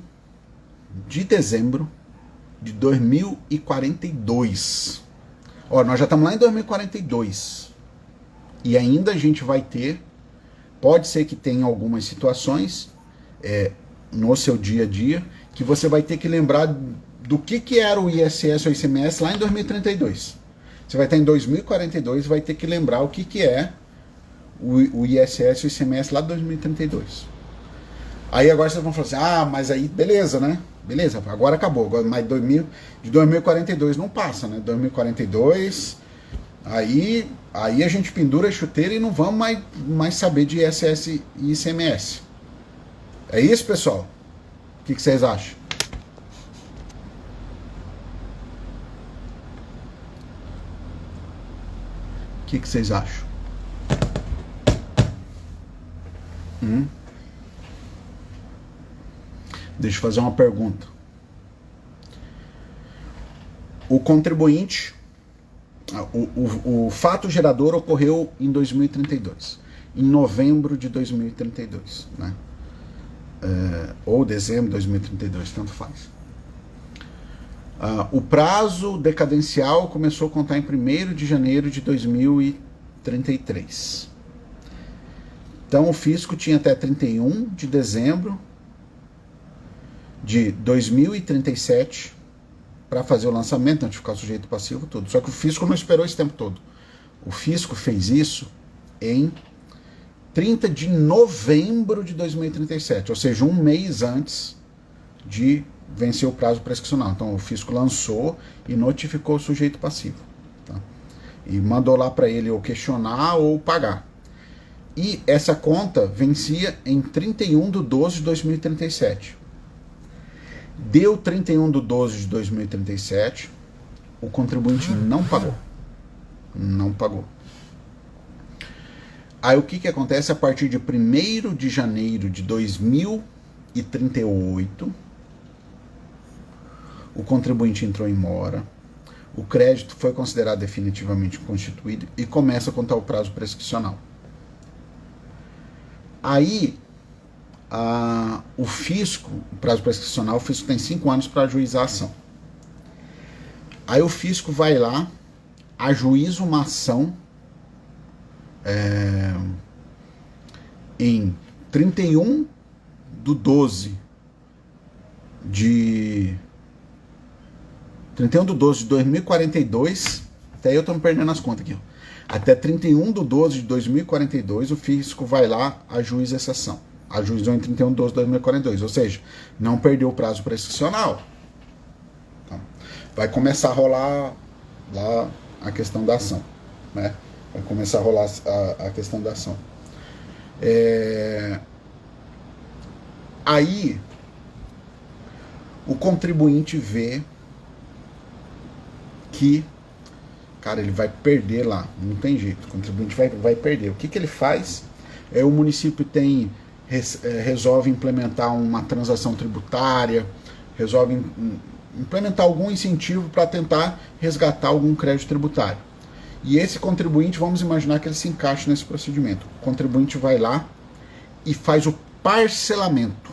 de dezembro de 2042. Ó, nós já estamos lá em 2042. E ainda a gente vai ter, pode ser que tenha algumas situações no seu dia a dia, que você vai ter que lembrar do que era o ISS ou ICMS lá em 2032. Você vai estar em 2042 e vai ter que lembrar o que é o ISS ou ICMS lá de 2032. Aí agora vocês vão falar assim, mas aí beleza, né? Beleza, agora acabou. Agora, mas de 2042 não passa, né? 2042, aí a gente pendura a chuteira e não vamos mais saber de ISS e ICMS. É isso, pessoal? O que vocês acham? O que vocês acham? Deixa eu fazer uma pergunta. O contribuinte, o fato gerador ocorreu em 2032, em novembro de 2032, né? Ou dezembro de 2032, tanto faz. O prazo decadencial começou a contar em 1º de janeiro de 2033. Então o fisco tinha até 31 de dezembro de 2037 para fazer o lançamento, notificar o sujeito passivo, tudo. Só que o fisco não esperou esse tempo todo. O fisco fez isso em 30 de novembro de 2037, ou seja, um mês antes de vencer o prazo prescricional. Então o fisco lançou e notificou o sujeito passivo. Tá? E mandou lá para ele ou questionar ou pagar. E essa conta vencia em 31/12/2037. Deu 31/12/2037, o contribuinte não pagou. Não pagou. Aí o que acontece a partir de 1º de janeiro de 2038, o contribuinte entrou em mora, o crédito foi considerado definitivamente constituído e começa a contar o prazo prescricional. Aí, o fisco, o prazo prescricional, o fisco tem 5 anos para ajuizar a ação. Aí o fisco vai lá, ajuiza uma ação em 31/12 de 2042 Até eu estou me perdendo as contas aqui. Ó. Até 31/12/2042, o fisco vai lá, ajuiza essa ação. Ajuizou em 31/12/2042, ou seja, não perdeu o prazo prescricional. Então, vai começar a rolar lá a questão da ação, né? Vai começar a rolar a questão da ação. Aí, o contribuinte vê que, cara, ele vai perder lá, não tem jeito, o contribuinte vai perder. O que ele faz? O município resolve implementar uma transação tributária, resolve implementar algum incentivo para tentar resgatar algum crédito tributário. E esse contribuinte, vamos imaginar que ele se encaixe nesse procedimento. O contribuinte vai lá e faz o parcelamento.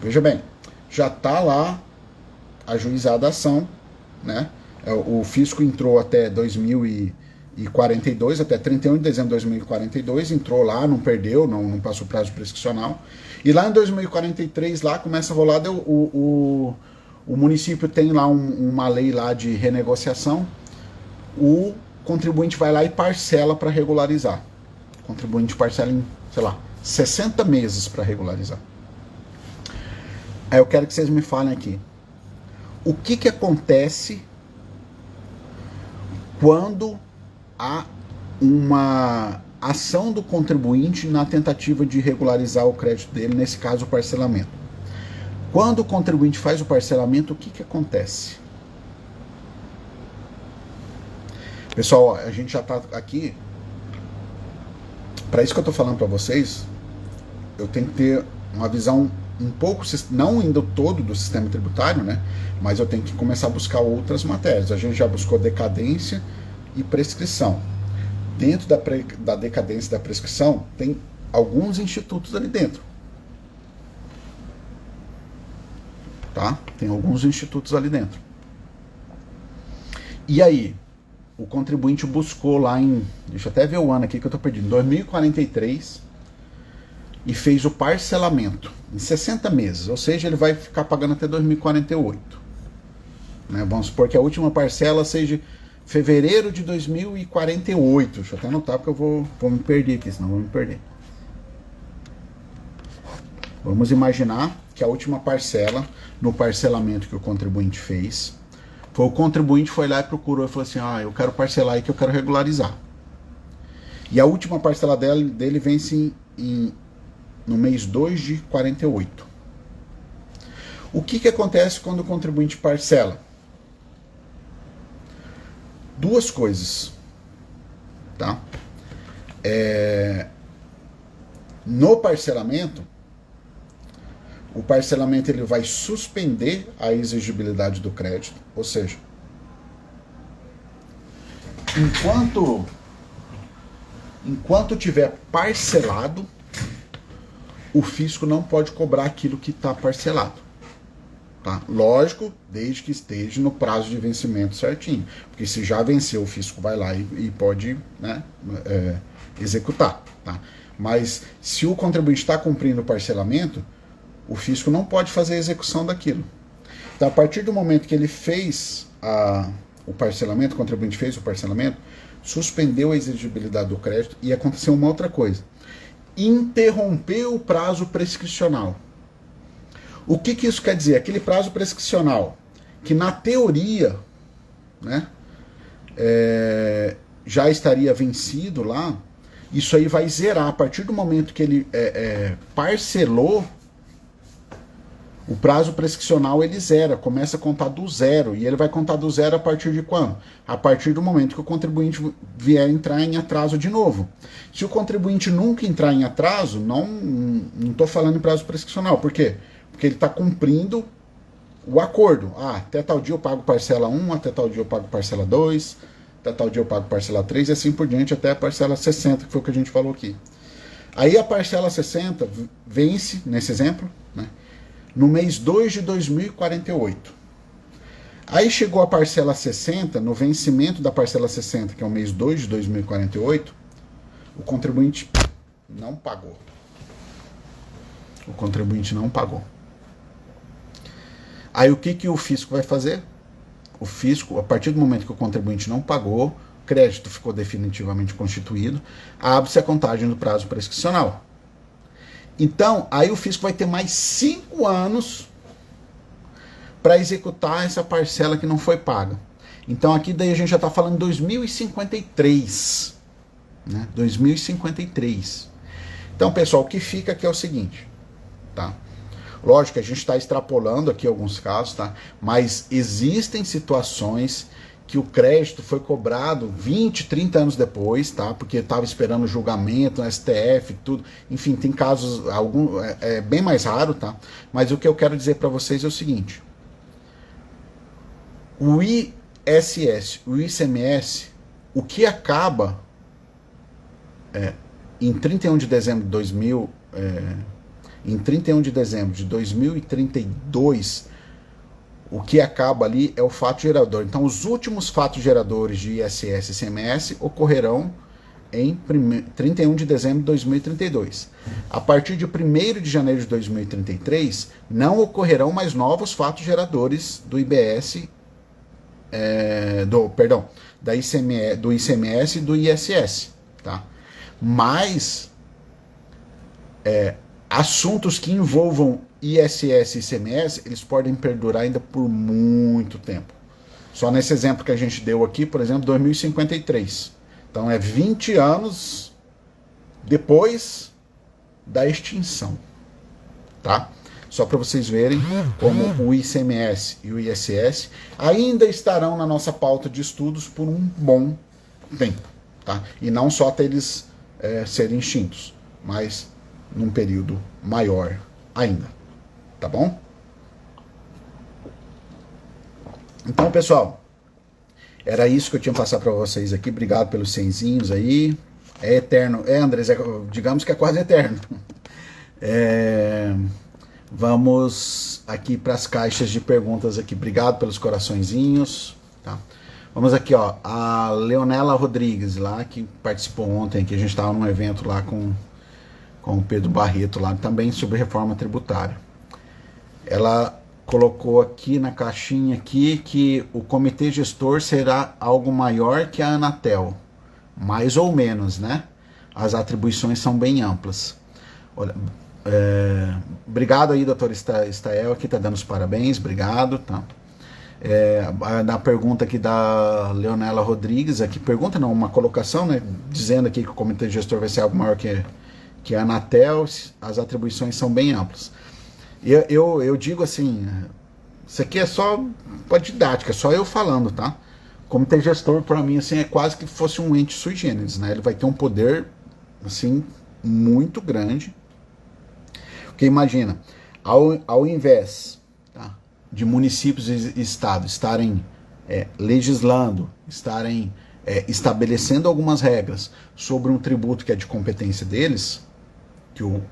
Veja bem, já está lá ajuizada a ação, né? O fisco entrou até 2042, até 31/12/2042, entrou lá, não perdeu, não passou prazo prescricional. E lá em 2043, lá começa a rolar, o município tem lá uma lei lá de renegociação, o contribuinte vai lá e parcela para regularizar. O contribuinte parcela em, sei lá, 60 meses para regularizar. Aí eu quero que vocês me falem aqui. O que acontece quando há uma ação do contribuinte na tentativa de regularizar o crédito dele, nesse caso o parcelamento? Quando o contribuinte faz o parcelamento, o que acontece? Pessoal, a gente já está aqui. Para isso que eu estou falando para vocês, eu tenho que ter uma visão um pouco, não indo todo do sistema tributário, né? Mas eu tenho que começar a buscar outras matérias. A gente já buscou decadência e prescrição. Dentro da decadência e da prescrição, tem alguns institutos ali dentro. Tá? Tem alguns institutos ali dentro. E aí, o contribuinte buscou lá em, deixa eu até ver o ano aqui que eu estou perdido, 2043, e fez o parcelamento em 60 meses, ou seja, ele vai ficar pagando até 2048. Né? Vamos supor que a última parcela seja fevereiro de 2048. Deixa eu até anotar porque eu vou me perder aqui, senão eu vou me perder. Vamos imaginar que a última parcela, no parcelamento que o contribuinte fez, foi o contribuinte foi lá e procurou e falou assim, eu quero parcelar aí que eu quero regularizar. E a última parcela dele vence no mês 2 de 48. O que acontece quando o contribuinte parcela? Duas coisas. Tá? No parcelamento, o parcelamento ele vai suspender a exigibilidade do crédito, ou seja, enquanto tiver parcelado, o fisco não pode cobrar aquilo que está parcelado. Tá? Lógico, desde que esteja no prazo de vencimento certinho, porque se já venceu, o fisco vai lá e pode, né, executar. Tá? Mas se o contribuinte está cumprindo o parcelamento, o fisco não pode fazer a execução daquilo. Então, a partir do momento que ele fez o parcelamento, o contribuinte fez o parcelamento, suspendeu a exigibilidade do crédito e aconteceu uma outra coisa. Interrompeu o prazo prescricional. O que isso quer dizer? Aquele prazo prescricional que, na teoria, né, já estaria vencido lá, isso aí vai zerar. A partir do momento que ele parcelou, o prazo prescricional ele zera, começa a contar do zero. E ele vai contar do zero a partir de quando? A partir do momento que o contribuinte vier entrar em atraso de novo. Se o contribuinte nunca entrar em atraso, não estou falando em prazo prescricional. Por quê? Porque ele está cumprindo o acordo. Até tal dia eu pago parcela 1, até tal dia eu pago parcela 2, até tal dia eu pago parcela 3 e assim por diante até a parcela 60, que foi o que a gente falou aqui. Aí a parcela 60 vence, nesse exemplo, né, no mês 2 de 2048. Aí chegou a parcela 60, no vencimento da parcela 60, que é o mês 2 de 2048, o contribuinte não pagou. O contribuinte não pagou. Aí o que o fisco vai fazer? o fisco, a partir do momento que o contribuinte não pagou, o crédito ficou definitivamente constituído, abre-se a contagem do prazo prescricional. Então, aí o fisco vai ter mais 5 anos para executar essa parcela que não foi paga. Então aqui daí a gente já está falando 2053, né? 2053. Então, pessoal, o que fica aqui é o seguinte, tá? Lógico que a gente está extrapolando aqui alguns casos, tá? Mas existem situações que o crédito foi cobrado 20, 30 anos depois, tá? Porque estava esperando o julgamento no STF, tudo. Enfim, tem casos, é bem mais raro, tá? Mas o que eu quero dizer para vocês é o seguinte: o ISS, o ICMS, o que acaba em 31 de dezembro de 2032, o que acaba ali é o fato gerador. Então, os últimos fatos geradores de ISS e ICMS ocorrerão em 31 de dezembro de 2032. A partir de 1º de janeiro de 2033, não ocorrerão mais novos fatos geradores do IBS, do ICMS e do ISS, tá? Mas assuntos que envolvam ISS e ICMS, eles podem perdurar ainda por muito tempo. Só nesse exemplo que a gente deu aqui, por exemplo, 2053. Então é 20 anos depois da extinção, tá? Só para vocês verem como o ICMS e o ISS ainda estarão na nossa pauta de estudos por um bom tempo, tá? E não só até eles serem extintos, mas num período maior ainda, tá bom? Então, pessoal, era isso que eu tinha que passar para vocês aqui. Obrigado pelos 100zinhos aí. É eterno. Andrés, digamos que é quase eterno. Vamos aqui para as caixas de perguntas aqui. Obrigado pelos coraçõezinhos. Tá? Vamos aqui, ó. A Leonela Rodrigues, lá que participou ontem, que a gente estava num evento lá com o Pedro Barreto, lá também sobre reforma tributária. Ela colocou aqui na caixinha aqui que o comitê gestor será algo maior que a Anatel, mais ou menos, né? As atribuições são bem amplas. Olha, obrigado aí, doutor Stael, que está dando os parabéns, obrigado, tá? Na pergunta aqui da Leonela Rodrigues, aqui pergunta não, uma colocação, né? Dizendo aqui que o comitê gestor vai ser algo maior que a Anatel, as atribuições são bem amplas. Eu digo assim, isso aqui é só para didática, é só eu falando, tá? Como ter gestor, para mim, assim, é quase que fosse um ente sui generis, né? Ele vai ter um poder, assim, muito grande. Porque imagina, ao invés, tá, de municípios e estados estarem legislando, estarem estabelecendo algumas regras sobre um tributo que é de competência deles, que o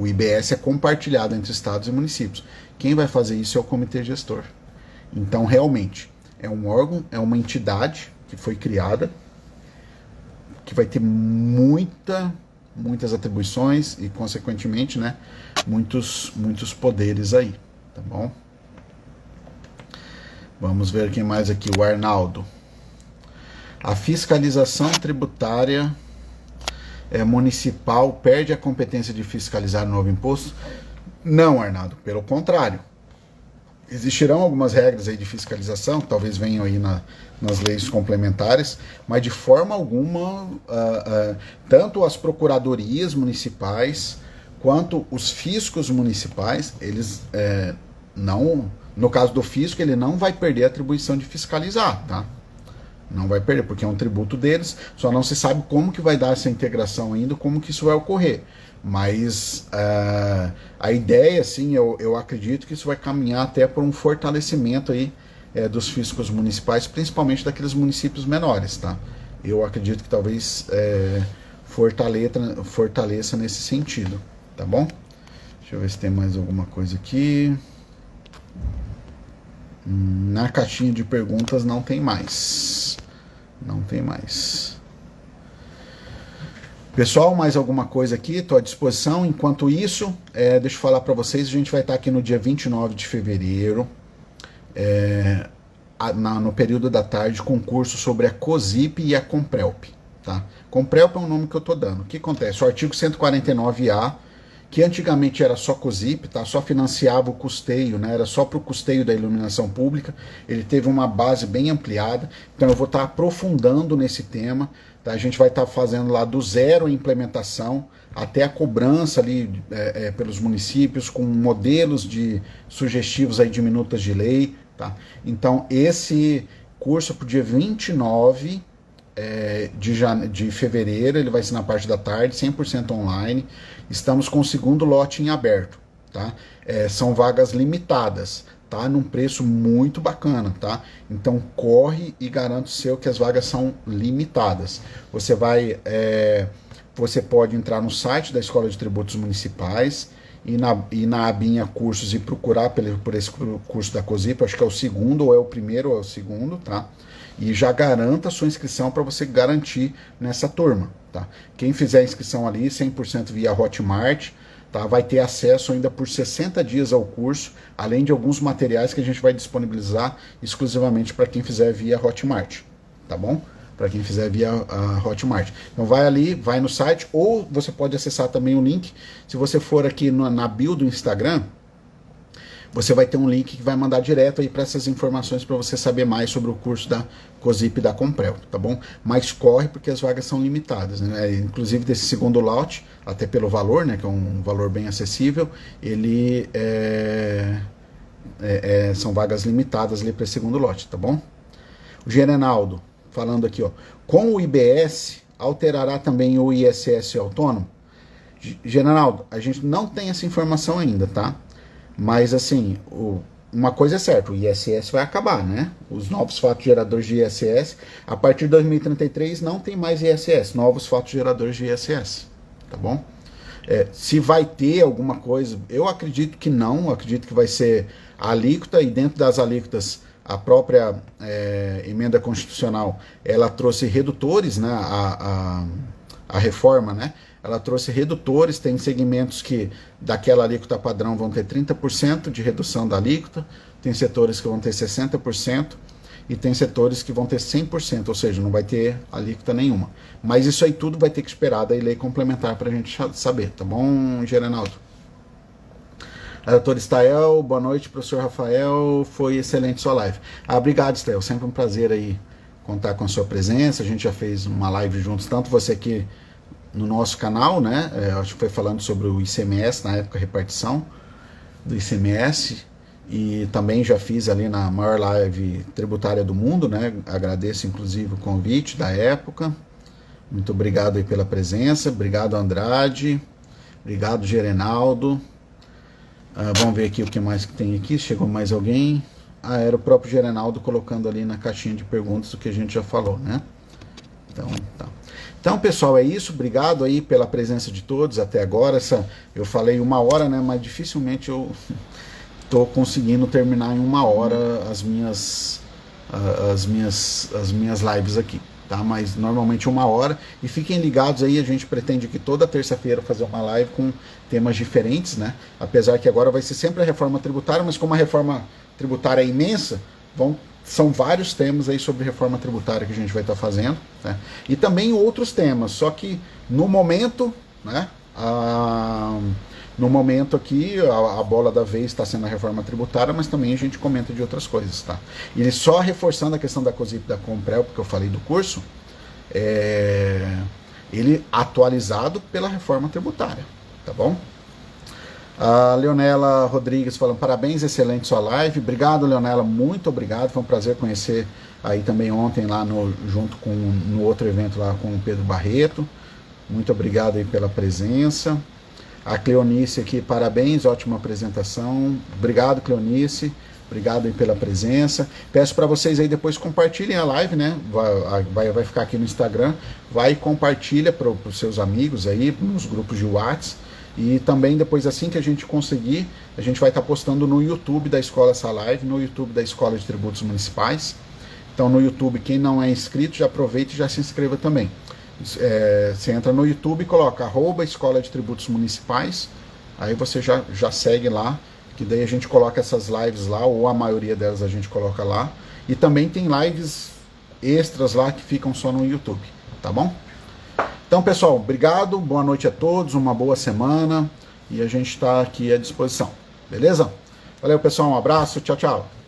IBS é compartilhado entre estados e municípios. Quem vai fazer isso é o comitê gestor. Então, realmente, é um órgão, é uma entidade que foi criada, que vai ter muitas atribuições e, consequentemente, né, muitos poderes aí, tá bom? Vamos ver quem mais aqui, o Arnaldo. A fiscalização tributária municipal perde a competência de fiscalizar o novo imposto? Não, Arnaldo, pelo contrário. Existirão algumas regras aí de fiscalização, que talvez venham aí nas leis complementares, mas de forma alguma, tanto as procuradorias municipais quanto os fiscos municipais, eles não, no caso do fisco, ele não vai perder a atribuição de fiscalizar, tá? Não vai perder, porque é um tributo deles, só não se sabe como que vai dar essa integração ainda, como que isso vai ocorrer. Mas a ideia, assim, eu acredito que isso vai caminhar até por um fortalecimento aí dos fiscos municipais, principalmente daqueles municípios menores, tá? Eu acredito que talvez fortaleça nesse sentido, tá bom? Deixa eu ver se tem mais alguma coisa aqui. Na caixinha de perguntas não tem mais. Não tem mais. Pessoal, mais alguma coisa aqui? Estou à disposição. Enquanto isso, deixa eu falar para vocês, a gente vai estar aqui no dia 29 de fevereiro. no período da tarde concurso sobre a COSIP e a Comprelp. Tá? Comprelp é um nome que eu estou dando. O que acontece? O artigo 149A, que antigamente era só COSIP, tá? Só financiava o custeio, né? Era só para o custeio da iluminação pública, ele teve uma base bem ampliada, então eu vou estar aprofundando nesse tema, tá? A gente vai estar fazendo lá do zero a implementação, até a cobrança ali pelos municípios, com modelos sugestivos aí de minutas de lei, tá? Então esse curso para o dia 29 de fevereiro, ele vai ser na parte da tarde, 100% online. Estamos com o segundo lote em aberto, tá? São vagas limitadas, tá? Num preço muito bacana, tá? Então corre e garante o seu que as vagas são limitadas. Você pode entrar no site da Escola de Tributos Municipais e na abinha cursos e procurar por esse curso da COSIP, acho que é o segundo, ou é o primeiro, ou é o segundo, tá? E já garanta a sua inscrição para você garantir nessa turma, tá? Quem fizer a inscrição ali, 100% via Hotmart, tá? Vai ter acesso ainda por 60 dias ao curso, além de alguns materiais que a gente vai disponibilizar exclusivamente para quem fizer via Hotmart, tá bom? Para quem fizer via Hotmart. Então vai ali, vai no site, ou você pode acessar também o link. Se você for aqui na bio do Instagram, você vai ter um link que vai mandar direto aí para essas informações para você saber mais sobre o curso da COSIP e da Comprel, tá bom? Mas corre porque as vagas são limitadas, né? Inclusive desse segundo lote, até pelo valor, né, que é um valor bem acessível, ele são vagas limitadas ali para esse segundo lote, tá bom? O Gerenaldo falando aqui, ó, com o IBS alterará também o ISS autônomo? Gerenaldo, a gente não tem essa informação ainda, tá? Mas, assim, uma coisa é certa, o ISS vai acabar, né? Os novos fatos geradores de ISS, a partir de 2033 não tem mais ISS, novos fatos geradores de ISS, tá bom? Se vai ter alguma coisa, eu acredito que não, acredito que vai ser a alíquota, e dentro das alíquotas, a própria emenda constitucional, ela trouxe redutores, né? A reforma, né? Ela trouxe redutores, tem segmentos que daquela alíquota padrão vão ter 30% de redução da alíquota, tem setores que vão ter 60% e tem setores que vão ter 100%, ou seja, não vai ter alíquota nenhuma. Mas isso aí tudo vai ter que esperar da lei complementar para a gente saber, tá bom, Gerenaldo? Doutor Stael, boa noite, professor Rafael, foi excelente sua live. Obrigado, Stael, sempre um prazer aí contar com a sua presença, a gente já fez uma live juntos, tanto você aqui no nosso canal, né? Acho que foi falando sobre o ICMS, na época, a repartição do ICMS, e também já fiz ali na maior live tributária do mundo, né? Agradeço inclusive o convite da época. Muito obrigado aí pela presença, obrigado Andrade, obrigado Gerenaldo. Vamos ver aqui o que mais que tem aqui, chegou mais alguém? Era o próprio Gerenaldo colocando ali na caixinha de perguntas o que a gente já falou, né? Então, tá. Então, pessoal, é isso. Obrigado aí pela presença de todos até agora. Eu falei 1 hora, né? Mas dificilmente eu estou conseguindo terminar em 1 hora as minhas lives aqui, tá? Mas normalmente 1 hora. E fiquem ligados aí, a gente pretende que toda terça-feira fazer uma live com temas diferentes, né? Apesar que agora vai ser sempre a reforma tributária, mas como a reforma tributária é imensa, são vários temas aí sobre reforma tributária que a gente vai estar fazendo, né? E também outros temas, só que no momento, né, no momento aqui, a bola da vez está sendo a reforma tributária, mas também a gente comenta de outras coisas, tá? E só reforçando a questão da COSIP e da Comprel, porque eu falei do curso, ele atualizado pela reforma tributária, tá bom? A Leonela Rodrigues falando, parabéns, excelente sua live. Obrigado, Leonela, muito obrigado. Foi um prazer conhecer aí também ontem lá junto com no outro evento lá com o Pedro Barreto. Muito obrigado aí pela presença. A Cleonice aqui, parabéns, ótima apresentação. Obrigado, Cleonice. Obrigado aí pela presença. Peço para vocês aí depois compartilhem a live, né? Vai ficar aqui no Instagram. Vai e compartilha para os seus amigos aí, nos grupos de WhatsApp. E também depois, assim que a gente conseguir, a gente vai estar postando no YouTube da Escola essa live, no YouTube da Escola de Tributos Municipais. Então no YouTube, quem não é inscrito, já aproveita e já se inscreva também. Você entra no YouTube e coloca @Escola de Tributos Municipais, aí você já segue lá, que daí a gente coloca essas lives lá, ou a maioria delas a gente coloca lá, E também tem lives extras lá que ficam só no YouTube, tá bom? Então, pessoal, obrigado, boa noite a todos, uma boa semana e a gente está aqui à disposição, beleza? Valeu, pessoal, um abraço, tchau, tchau.